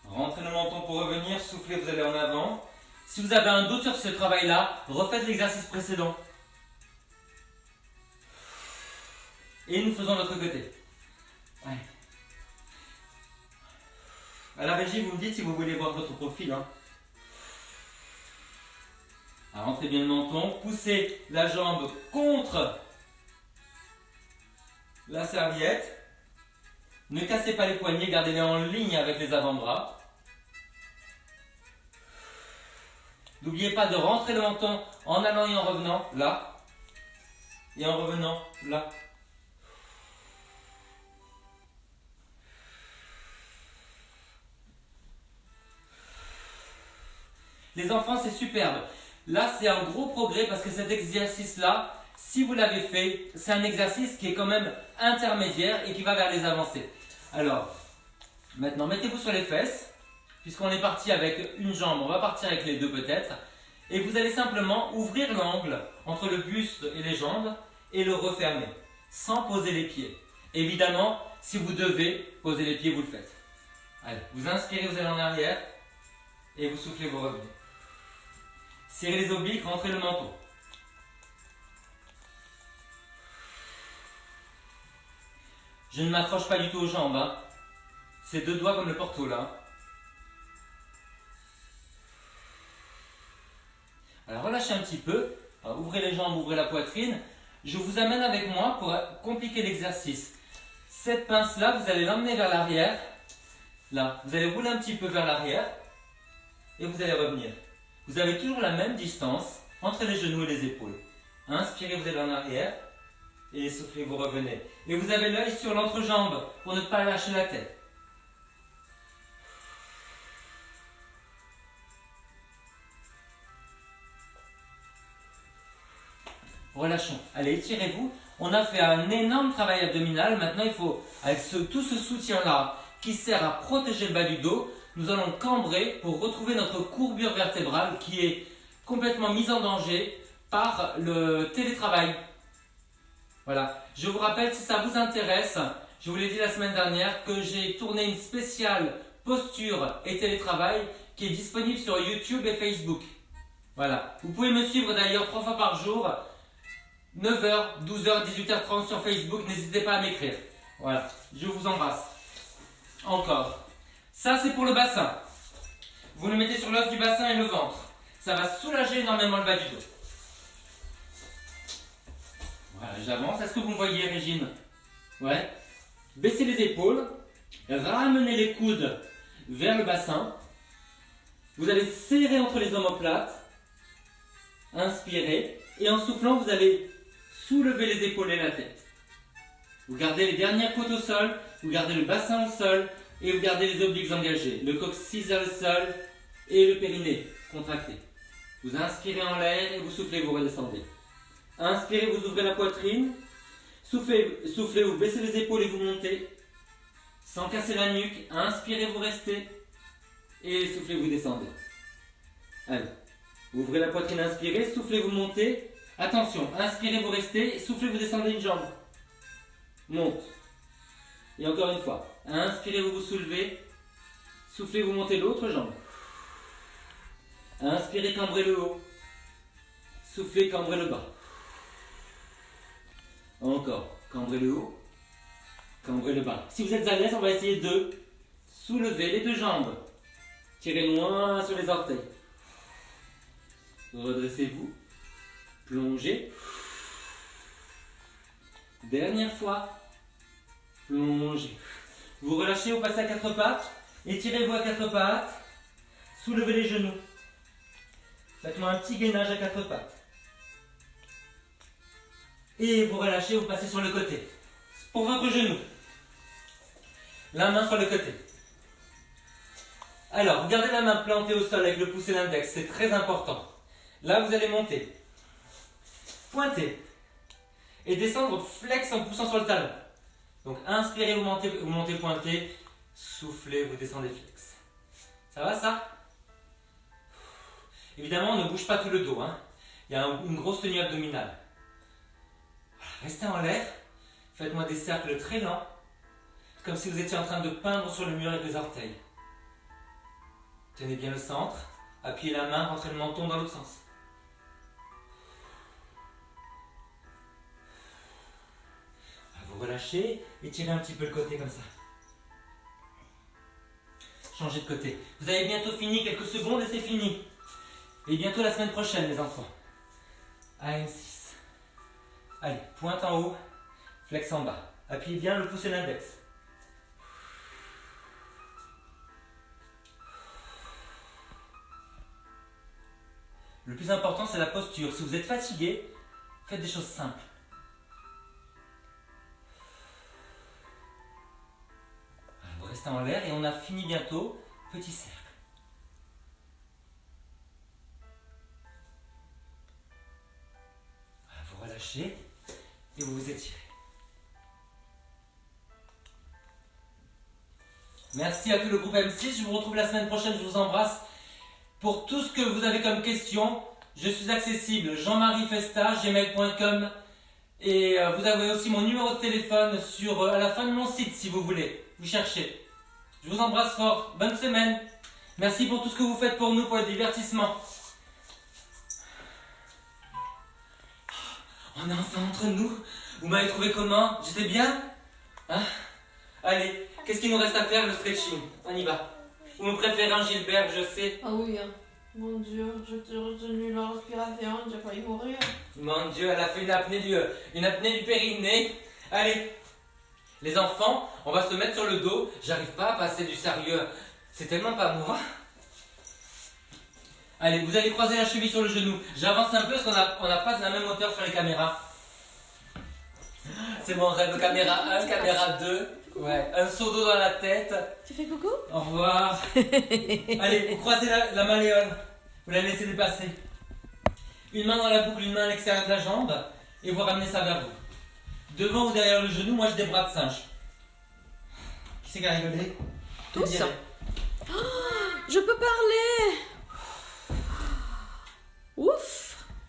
Rentrez le menton pour revenir, soufflez, vous allez en avant. Si vous avez un doute sur ce travail-là, refaites l'exercice précédent. Et nous faisons de l'autre côté. Ouais. À la régie, vous me dites si vous voulez voir votre profil. Alors, rentrez bien le menton, poussez la jambe contre la serviette. Ne cassez pas les poignets, gardez-les en ligne avec les avant-bras. N'oubliez pas de rentrer le menton en allant et en revenant, là. Et en revenant, là. Les enfants, c'est superbe. Là, c'est un gros progrès parce que cet exercice-là, si vous l'avez fait, c'est un exercice qui est quand même intermédiaire et qui va vers les avancées. Alors, maintenant, mettez-vous sur les fesses. Puisqu'on est parti avec une jambe, on va partir avec les deux peut-être. Et vous allez simplement ouvrir l'angle entre le buste et les jambes et le refermer, sans poser les pieds. Évidemment, si vous devez poser les pieds, vous le faites. Allez, vous inspirez, vous allez en arrière et vous soufflez, vous revenez. Serrez les obliques, rentrez le menton. Je ne m'accroche pas du tout aux jambes. C'est deux doigts comme le porto là. Alors relâchez un petit peu. Alors, ouvrez les jambes, ouvrez la poitrine. Je vous amène avec moi pour compliquer l'exercice. Cette pince là, vous allez l'emmener vers l'arrière. Là, vous allez rouler un petit peu vers l'arrière. Et vous allez revenir. Vous avez toujours la même distance entre les genoux et les épaules. Inspirez, vous allez en arrière. Et soufflez, vous revenez. Et vous avez l'œil sur l'entrejambe pour ne pas lâcher la tête. Relâchons. Allez, étirez-vous. On a fait un énorme travail abdominal. Maintenant, il faut, avec tout ce soutien-là qui sert à protéger le bas du dos, nous allons cambrer pour retrouver notre courbure vertébrale qui est complètement mise en danger par le télétravail. Voilà. Je vous rappelle, si ça vous intéresse, je vous l'ai dit la semaine dernière, que j'ai tourné une spéciale posture et télétravail qui est disponible sur YouTube et Facebook. Voilà. Vous pouvez me suivre d'ailleurs 3 fois par jour, 9h, 12h, 18h30 sur Facebook. N'hésitez pas à m'écrire. Voilà. Je vous embrasse. Encore. Ça, c'est pour le bassin. vous le mettez sur l'os du bassin et le ventre. Ça va soulager énormément le bas du dos. Voilà, j'avance. Est-ce que vous me voyez, Régine? Ouais. Baissez les épaules. Ramenez les coudes vers le bassin. Vous allez serrer entre les omoplates. Inspirez. Et en soufflant, vous allez soulever les épaules et la tête. Vous gardez les dernières côtes au sol. Vous gardez le bassin au sol. Et vous gardez les obliques engagés. Le coccyx vers le sol. Et le périnée contracté. Vous inspirez en l'air et vous soufflez, vous redescendez. Inspirez, vous ouvrez la poitrine. Soufflez, vous baissez les épaules et vous montez. Sans casser la nuque. Inspirez, vous restez. Et soufflez, vous descendez. Allez. Vous ouvrez la poitrine, inspirez. Soufflez, vous montez. Attention, inspirez, vous restez. Soufflez, vous descendez une jambe. Monte. Et encore une fois. Inspirez, vous vous soulevez. Soufflez, vous montez l'autre jambe. Inspirez, cambrez le haut. Soufflez, cambrez le bas. Encore. Cambrez le haut. Cambrez le bas. Si vous êtes à l'aise, on va essayer de soulever les deux jambes. Tirez loin sur les orteils. Redressez-vous. Plongez. Dernière fois. Plongez. Vous relâchez, vous passez à quatre pattes. Étirez-vous à quatre pattes. Soulevez les genoux. Faites-moi un petit gainage à quatre pattes. Et vous relâchez, vous passez sur le côté. Pour votre genou. La main sur le côté. Alors, vous gardez la main plantée au sol avec le pouce et l'index, c'est très important. Là, vous allez monter. Pointer. Et descendre flex en poussant sur le talon. Donc, inspirez, vous montez pointé. Soufflez, vous descendez flex. Ça va, ça? Évidemment, on ne bouge pas tout le dos. Hein. Il y a une grosse tenue abdominale. Restez en l'air. Faites-moi des cercles très lents. Comme si vous étiez en train de peindre sur le mur avec les orteils. Tenez bien le centre. Appuyez la main, rentrez le menton dans l'autre sens. Vous relâchez, étirez un petit peu le côté comme ça. Changez de côté. Vous avez bientôt fini, quelques secondes et c'est fini. Et bientôt la semaine prochaine, les enfants. AM6. Allez, pointe en haut, flex en bas. Appuyez bien le pouce et l'index. Le plus important, c'est la posture. Si vous êtes fatigué, faites des choses simples. Voilà, vous restez en l'air et on a fini bientôt. Petit cercle. Voilà, vous relâchez et vous vous étirez. Merci à tout le groupe M6. Je vous retrouve la semaine prochaine. Je vous embrasse. Pour tout ce que vous avez comme question, je suis accessible jean-marie-festa@gmail.com et vous avez aussi mon numéro de téléphone à la fin de mon site si vous voulez. Vous cherchez. Je vous embrasse fort. Bonne semaine. Merci pour tout ce que vous faites pour nous, pour le divertissement. On est enfin entre nous. Vous m'avez trouvé comment? J'étais bien? Hein? Allez, qu'est-ce qu'il nous reste à faire? Le stretching. On y va. Vous me préférez un Gilbert, je sais. Ah oui, hein. Mon Dieu, je t'ai retenu la respiration, j'ai failli mourir. Mon Dieu, elle a fait une apnée du périnée. Allez, les enfants, on va se mettre sur le dos. J'arrive pas à passer du sérieux. C'est tellement pas moi. Allez, vous allez croiser la cheville sur le genou. J'avance un peu parce qu'on n'a pas de la même hauteur sur les caméras. C'est mon rêve, caméra 1, caméra 2. Ouais, un seau d'eau dans la tête. Tu fais coucou? Au revoir. Allez, vous croisez la malléole. Vous la laissez dépasser. Une main dans la boucle, une main à l'extérieur de la jambe. Et vous ramenez ça vers vous. Devant ou derrière le genou, moi j'ai des bras de singe. Qui c'est qui a rigolé? Tous. Je peux parler. Ouf.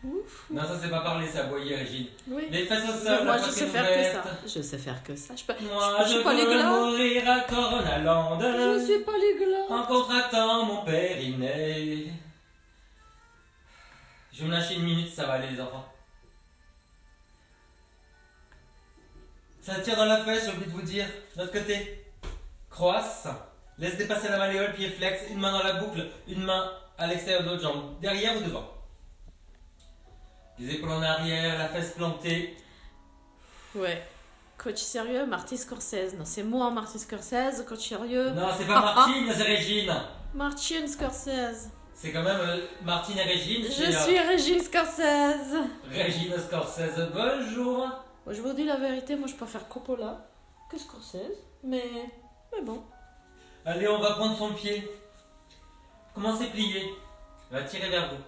Ouf. Non, ça c'est pas parler, c'est aboyer, Régine. Oui. Les fesses au sol, Moi la je sais poitrine faire que ouverte. ça. Je sais faire que ça. Moi je suis pas les veux glas. mourir à Coronaland. Je suis pas les glands. En contractant mon périnée. Je vais me lâcher une minute, ça va aller les enfants. Ça tire dans la fesse, j'ai oublié de vous dire. De l'autre côté. Croisse. Laisse dépasser la malléole, pied flex, une main dans la boucle, une main à l'extérieur de l'autre jambe, derrière ou devant. Les épaules en arrière, la fesse plantée. Ouais. Coach sérieux, Marty Scorsese. Non, c'est moi, Marty Scorsese. Coach sérieux. Non, c'est pas Martine, c'est Régine. Martin Scorsese. C'est quand même Martine et Régine. Je suis Régine Scorsese. Régine Scorsese, bonjour. Moi, je vous dis la vérité, moi je préfère Coppola que Scorsese. Mais bon. Allez, on va prendre son pied. Commencez plier. On va tirer vers vous.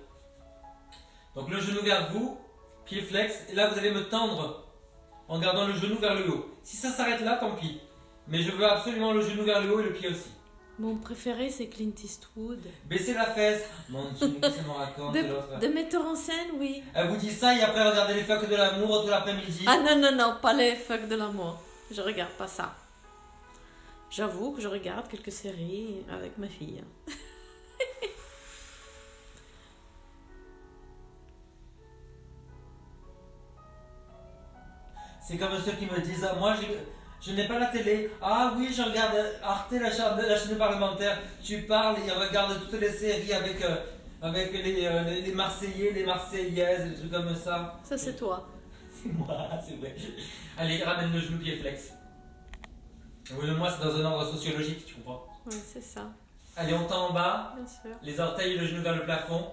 Donc le genou vers vous, pied flex. Et là, vous allez me tendre en gardant le genou vers le haut. Si ça s'arrête là, tant pis. Mais je veux absolument le genou vers le haut et le pied aussi. Mon préféré, c'est Clint Eastwood. Baissez la fesse. Mon Dieu, qu'est-ce qu'on raconte l'autre. De metteur en scène, oui. Elle vous dit ça et après regardez les fucks de l'amour tout l'après-midi. Ah non, pas les fuck de l'amour. Je regarde pas ça. J'avoue que je regarde quelques séries avec ma fille. C'est comme ceux qui me disent ah, moi je n'ai pas la télé. Ah oui, je regarde Arte, la chaîne parlementaire. Tu parles et regarde toutes les séries avec les Marseillais, les Marseillaises, des trucs comme ça. Ça, c'est toi. C'est moi, c'est vrai. Allez, ramène le genou pied flex. Oui, le moi c'est dans un ordre sociologique, tu comprends? Oui, c'est ça. Allez, on tend en bas, Bien sûr. les orteils et le genou vers le plafond.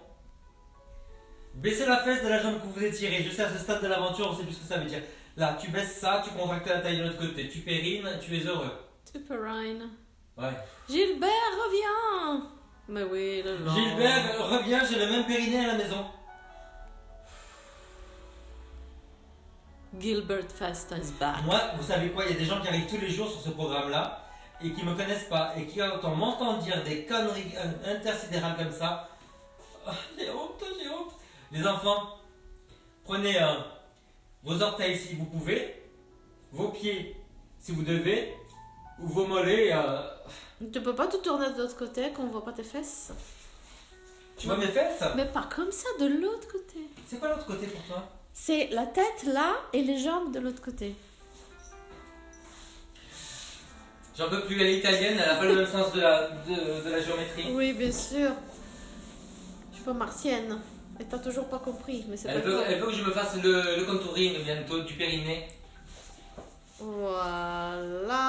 Baissez la fesse de la jambe que vous étirez. Je sais, à ce stade de l'aventure, on sait plus ce que ça veut dire. Là, tu baisses ça, tu contractes la taille de l'autre côté. Tu pérines, tu es heureux. Superine. Ouais. Gilbert, reviens. Mais oui, le long. Gilbert, reviens, j'ai le même périnée à la maison. Gilbert Fast is back. Moi, vous savez quoi, il y a des gens qui arrivent tous les jours sur ce programme-là et qui me connaissent pas et qui, quand on m'entend dire des conneries intersidérales comme ça, j'ai honte, j'ai honte. Les enfants, prenez vos orteils si vous pouvez, vos pieds si vous devez, ou vos mollets. Tu peux pas tout tourner de l'autre côté qu'on voit pas tes fesses. Tu vois mes fesses? Mais pas comme ça, de l'autre côté. C'est quoi l'autre côté pour toi? C'est la tête là et les jambes de l'autre côté. J'en peux plus, elle est italienne, elle n'a pas le même sens de la géométrie. Oui, bien sûr. Je suis pas martienne. Et t'as toujours pas compris, mais c'est pas grave. Elle veut que je me fasse le contouring bientôt du périnée. Voilà.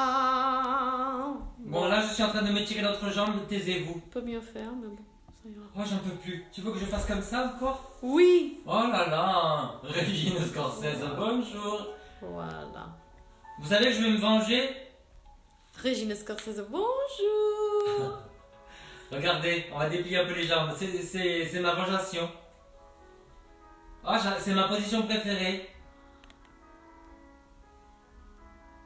Bon, là je suis en train de m'étirer l'autre jambe, taisez-vous. On peut mieux faire, mais bon, ça ira. Oh, j'en peux plus. Tu veux que je fasse comme ça encore? Oui. Oh là là, Régine Scorsese, bonjour. Voilà. Vous savez que je vais me venger? Régine Scorsese, bonjour. Regardez, on va déplier un peu les jambes. C'est ma vengeation. Oh, c'est ma position préférée.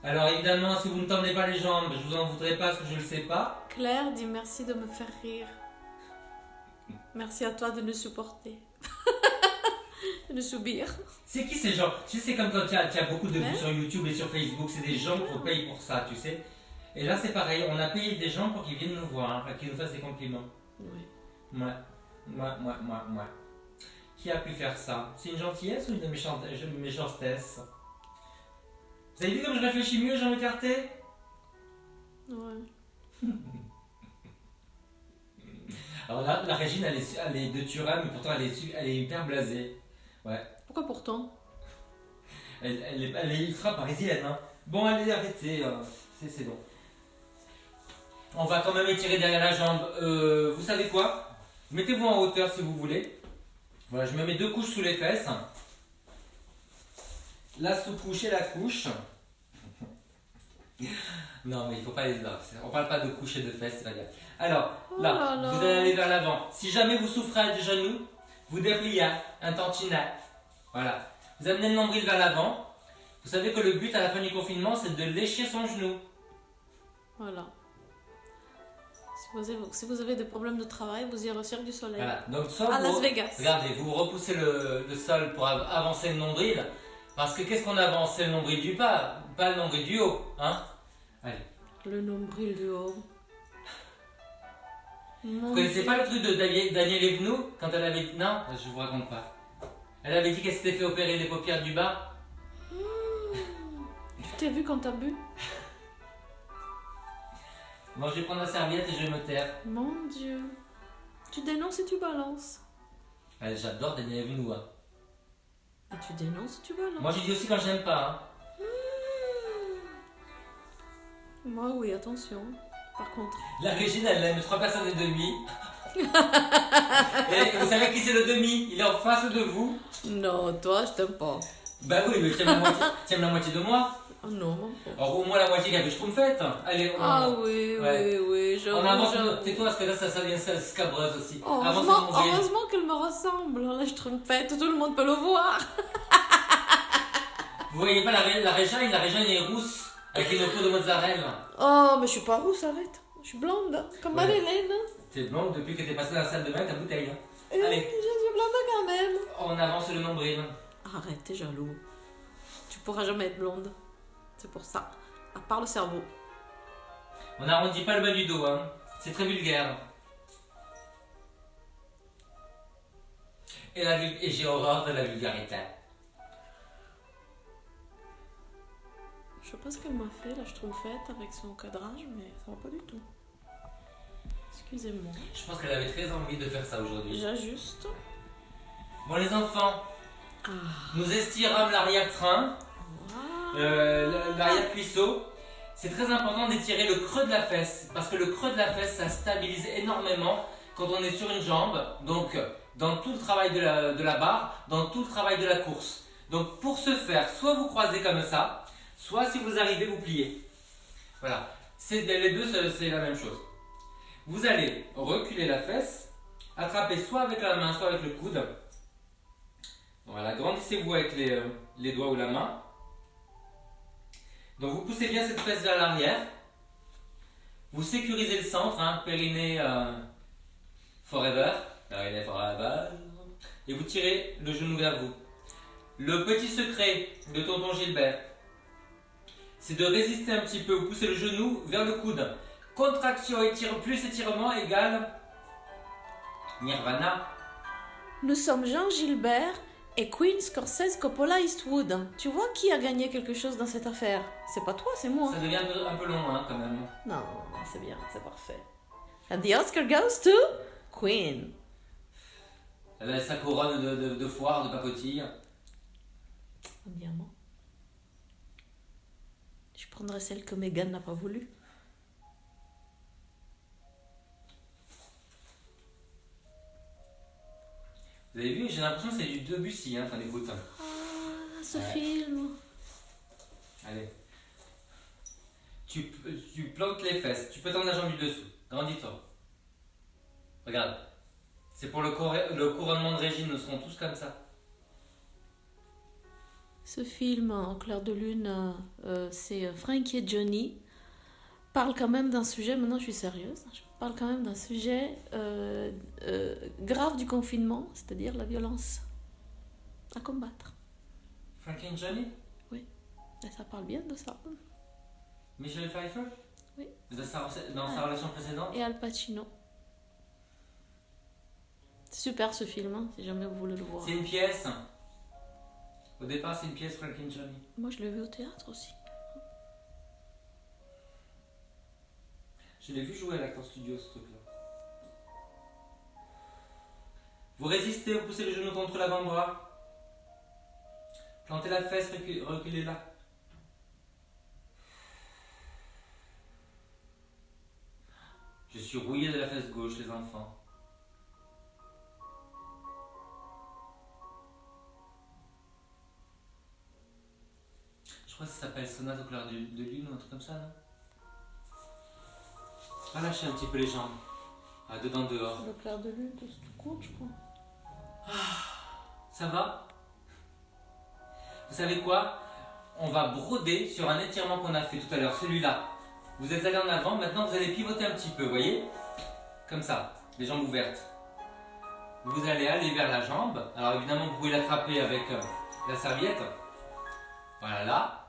Alors évidemment, si vous ne tendez pas les jambes, je vous en voudrais pas parce que je ne le sais pas. Claire dit merci de me faire rire. Merci à toi de nous supporter. De nous subir. C'est qui ces gens? Tu sais, c'est comme quand tu as beaucoup de vues Ouais. sur YouTube et sur Facebook, c'est des gens qu'on paye pour ça, tu sais. Et là, c'est pareil, on a payé des gens pour qu'ils viennent nous voir, qu'ils nous fassent des compliments. Oui. Moi. Qui a pu faire ça? C'est une gentillesse ou une méchantesse? Vous avez vu comme je réfléchis mieux, Jean Écarté? Ouais. Alors là, la Régine, elle est de Turin, mais pourtant elle est hyper blasée. Ouais. Pourquoi pourtant? Elle est ultra parisienne. Hein. Bon, allez, arrêtez. C'est bon. On va quand même étirer derrière la jambe. Vous savez quoi? Mettez-vous en hauteur si vous voulez. Voilà, je me mets 2 couches sous les fesses. La sous-couche et la couche. Non, mais il faut pas les là. On parle pas de couche et de fesses, c'est pas bien. Alors, là, Oh là là. vous allez aller vers l'avant. Si jamais vous souffrez des genoux, vous dépliez un tantinat. Voilà. Vous amenez le nombril vers l'avant. Vous savez que le but à la fin du confinement, c'est de lécher son genou. Voilà. Si vous avez des problèmes de travail, vous irez au Cirque du Soleil. Voilà. Donc, soit À vous, Las Vegas. regardez, vous repoussez le sol pour avancer le nombril. Parce que qu'est-ce qu'on avance? C'est le nombril du bas, pas le nombril du haut. Hein? Allez. Le nombril du haut. Vous connaissez pas le truc de Daniel Evenou quand elle avait dit non, je vous raconte pas. Elle avait dit qu'elle s'était fait opérer les paupières du bas. Tu t'es vu quand t'as bu? Moi, je vais prendre la serviette et je vais me taire. Mon Dieu. Tu dénonces et tu balances. Allez, j'adore Daniel Vinois. Et tu dénonces et tu balances. Moi, je dis aussi quand j'aime pas. Hein. Moi, oui, attention. Par contre. La Régine, elle aime 3 personnes et demie. Et vous savez qui c'est le demi? Il est en face de vous. Non, toi, je t'aime pas. Bah oui, mais tu aimes la moitié de moi. Oh non, mon pauvre. Alors, au moins la moitié qui a fait Schtroumpfette. Allez, on... Ah oui, Ouais. oui, j'avoue. On avance, j'avoue. tais-toi parce que là ça devient scabreuse aussi. Oh, Avance heureusement, mon nombril. heureusement qu'elle me ressemble. Là, je trompette, tout le monde peut le voir. Vous voyez pas la Régine est rousse avec une peau de mozzarella. Oh, mais je suis pas rousse, arrête. Je suis blonde, comme Ouais. Marie-Hélène. T'es blonde depuis que t'es passée dans la salle de bain avec ta bouteille. Et Allez. je suis blonde quand même. On avance le nombril. Arrête, t'es jaloux. Tu pourras jamais être blonde. C'est pour ça. À part le cerveau. On n'arrondit pas le bas du dos, hein. C'est très vulgaire. Et j'ai horreur de la vulgarité. Je sais pas ce qu'elle m'a fait, là, je trouve faite avec son cadrage, mais ça va pas du tout. Excusez-moi. Je pense qu'elle avait très envie de faire ça aujourd'hui. J'ajuste. Bon les enfants, Ah. nous estirons l'arrière-train, l'arrière-cuisseau. C'est très important d'étirer le creux de la fesse, parce que le creux de la fesse, ça stabilise énormément quand on est sur une jambe, donc dans tout le travail de la barre, dans tout le travail de la course. Donc pour ce faire, soit vous croisez comme ça, soit si vous arrivez, vous pliez. Voilà, les deux c'est la même chose. Vous allez reculer la fesse, attraper soit avec la main, soit avec le coude. Voilà, grandissez-vous avec les doigts ou la main. Donc vous poussez bien cette fesse vers l'arrière. Vous sécurisez le centre, hein, périnée forever. Périnée forever. Et vous tirez le genou vers vous. Le petit secret de tonton Gilbert, c'est de résister un petit peu. Vous poussez le genou vers le coude. Contraction, plus étirement égale Nirvana. Nous sommes Jean Gilbert et Queen Scorsese Coppola Eastwood. Tu vois qui a gagné quelque chose dans cette affaire? C'est pas toi, c'est moi. Ça devient un peu long hein, quand même. Non, non, c'est bien, c'est parfait. And the Oscar goes to Queen. Elle a sa couronne de foire, de pacotille. Un diamant. Je prendrai celle que Meghan n'a pas voulu. Vous avez vu, j'ai l'impression que c'est du Debussy hein, quand on écoute. Ah, ce Ouais. film. Allez. Tu plantes les fesses, tu peux tendre la jambe du dessous. Grandis-toi. Regarde. C'est pour le couronnement de Régine, nous serons tous comme ça. Ce film en clair de lune, c'est Frankie et Johnny. Parle quand même d'un sujet, maintenant je suis sérieuse, je parle quand même d'un sujet grave du confinement, c'est-à-dire la violence à combattre. Frankie and Johnny? Et ça parle bien de ça. Michelle Pfeiffer? Oui. Dans sa relation précédente? Et Al Pacino. C'est super ce film, hein, si jamais vous voulez le voir. C'est une pièce. Au départ, c'est une pièce Frankie and Johnny. Moi je l'ai vu au théâtre aussi. Je l'ai vu jouer à l'Acteur Studio, ce truc-là. Vous résistez, vous poussez le genou contre l'avant-bras. Plantez la fesse, reculez-la. Je suis rouillé de la fesse gauche, les enfants. Je crois que ça s'appelle Sonate au clair de lune ou un truc comme ça, non? Relâchez un petit peu les jambes. Ah, dedans, dehors. Le clair de lune, tout compte, je crois. Ça va? Vous savez quoi? On va broder sur un étirement qu'on a fait tout à l'heure, celui-là. Vous êtes allé en avant, maintenant vous allez pivoter un petit peu, vous voyez? Comme ça, les jambes ouvertes. Vous allez aller vers la jambe. Alors évidemment, vous pouvez l'attraper avec la serviette. Voilà, là.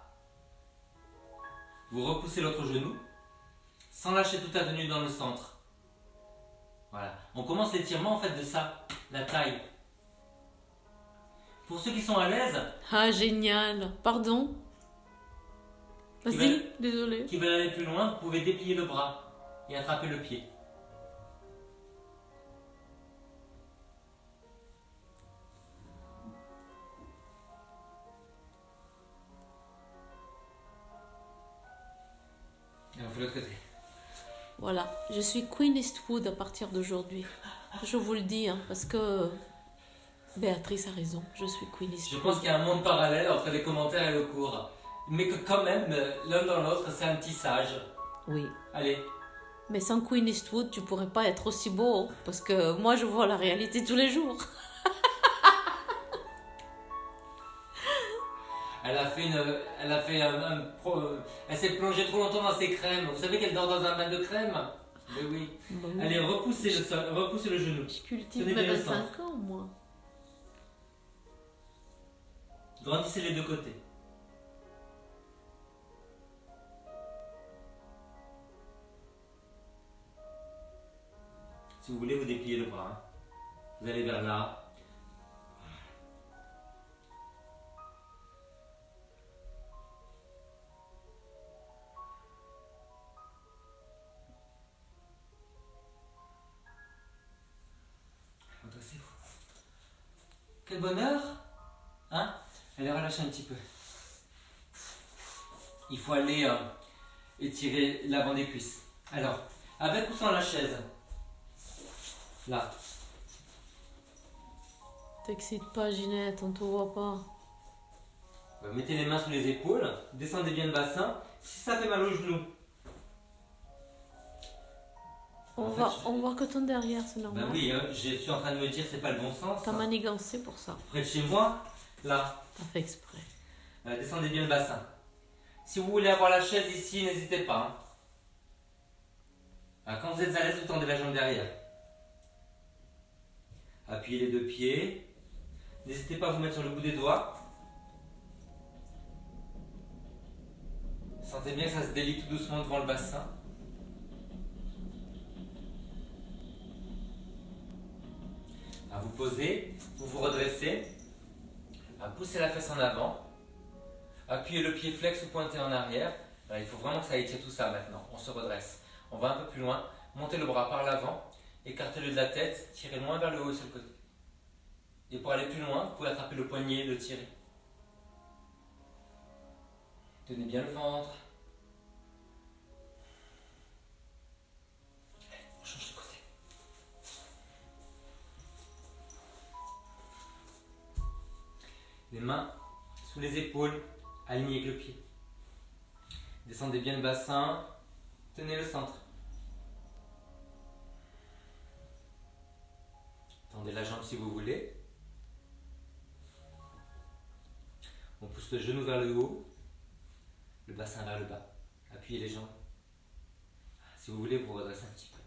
Vous repoussez l'autre genou. Sans lâcher toute la tenue dans le centre. Voilà. On commence l'étirement en fait de ça, la taille. Pour ceux qui sont à l'aise, Ah, génial. Pardon. Qui Vas-y, désolé. qui veulent aller plus loin, vous pouvez déplier le bras. et attrapez le pied. Et on fait l'autre côté. Voilà, je suis Queen Eastwood à partir d'aujourd'hui. Je vous le dis, hein, parce que Béatrice a raison, je suis Queen Je Eastwood. pense qu'il y a un monde parallèle entre les commentaires et le cours. Mais que quand même, l'un dans l'autre, c'est un petit sage. Oui. Allez. Mais sans Queen Eastwood, tu pourrais pas être aussi beau, parce que moi je vois la réalité tous les jours. Elle s'est plongée trop longtemps dans ses crèmes. Vous savez qu'elle dort dans un bain de crème? Mais oui. Allez, repoussez le sol, repoussez le genou. Je cultive Tenez mes bien le 25 ans, moi. Grandissez les deux côtés. Si vous voulez, vous dépliez le bras. Hein. Vous allez vers là. Redressez-vous. Quel bonheur! Hein? Allez, relâchez un petit peu. Il faut aller étirer l'avant des cuisses. Alors, avec ou sans la chaise? Là. T'excites pas, Ginette, on te voit pas. Mettez les mains sous les épaules, descendez bien le bassin. Si ça fait mal aux genoux, On En voit, fait, on voit que ton derrière, c'est normal. ben oui, je suis en train de me dire c'est pas le bon sens. T'as manigancé pour ça. Près de chez moi, là. T'as fait exprès. Descendez bien le bassin. Si vous voulez avoir la chaise ici, n'hésitez pas. Hein. Quand vous êtes à l'aise, vous tendez la jambe derrière. Appuyez les deux pieds. N'hésitez pas à vous mettre sur le bout des doigts. Sentez bien que ça se délie tout doucement devant le bassin. Vous posez, vous vous redressez. Poussez la fesse en avant. Appuyez le pied flex ou pointé en arrière. Alors, il faut vraiment que ça étire tout ça maintenant. On se redresse. On va un peu plus loin. Montez le bras par l'avant. Écartez-le de la tête. Tirez loin vers le haut et sur le côté. Et pour aller plus loin, vous pouvez attraper le poignet et le tirer. Tenez bien le ventre. Allez, on change de côté. Les mains sous les épaules, alignées avec le pied. Descendez bien le bassin, tenez le centre. Tendez la jambe si vous voulez. On pousse le genou vers le haut, le bassin vers le bas. Appuyez les jambes. Si vous voulez, vous redressez un petit peu.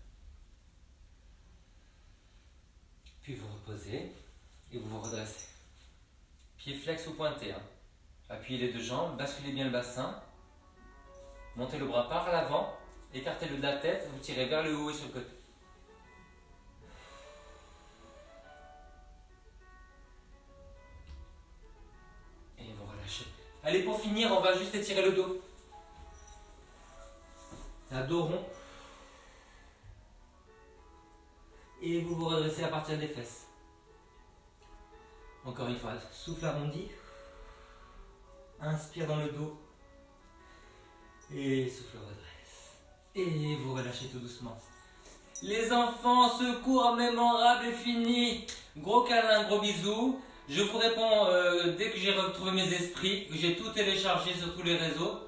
Puis vous reposez et vous vous redressez. Pied flex ou pointé. Hein. Appuyez les deux jambes, basculez bien le bassin. Montez le bras par l'avant, écartez-le de la tête, vous tirez vers le haut et sur le côté. Et vous relâchez. Allez, pour finir, on va juste étirer le dos. Un dos rond. Et vous vous redressez à partir des fesses. Encore une fois, souffle arrondi. Inspire dans le dos. Et souffle redresse. Et vous relâchez tout doucement. Les enfants, ce cours mémorable est fini. Gros câlin, gros bisous. Je vous réponds dès que j'ai retrouvé mes esprits, que j'ai tout téléchargé sur tous les réseaux.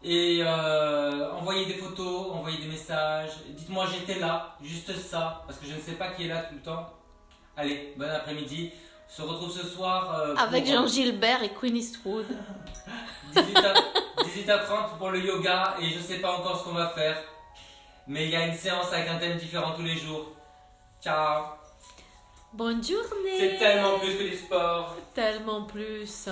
Et envoyez des photos, envoyez des messages. Dites-moi j'étais là, juste ça, parce que je ne sais pas qui est là tout le temps. Allez, bon après-midi. On se retrouve ce soir Avec Jean Gilbert et Queen Eastwood. 18h30 pour le yoga et je ne sais pas encore ce qu'on va faire. Mais il y a une séance avec un thème différent tous les jours. Ciao. Bonne journée. C'est tellement plus que du sport. Tellement plus.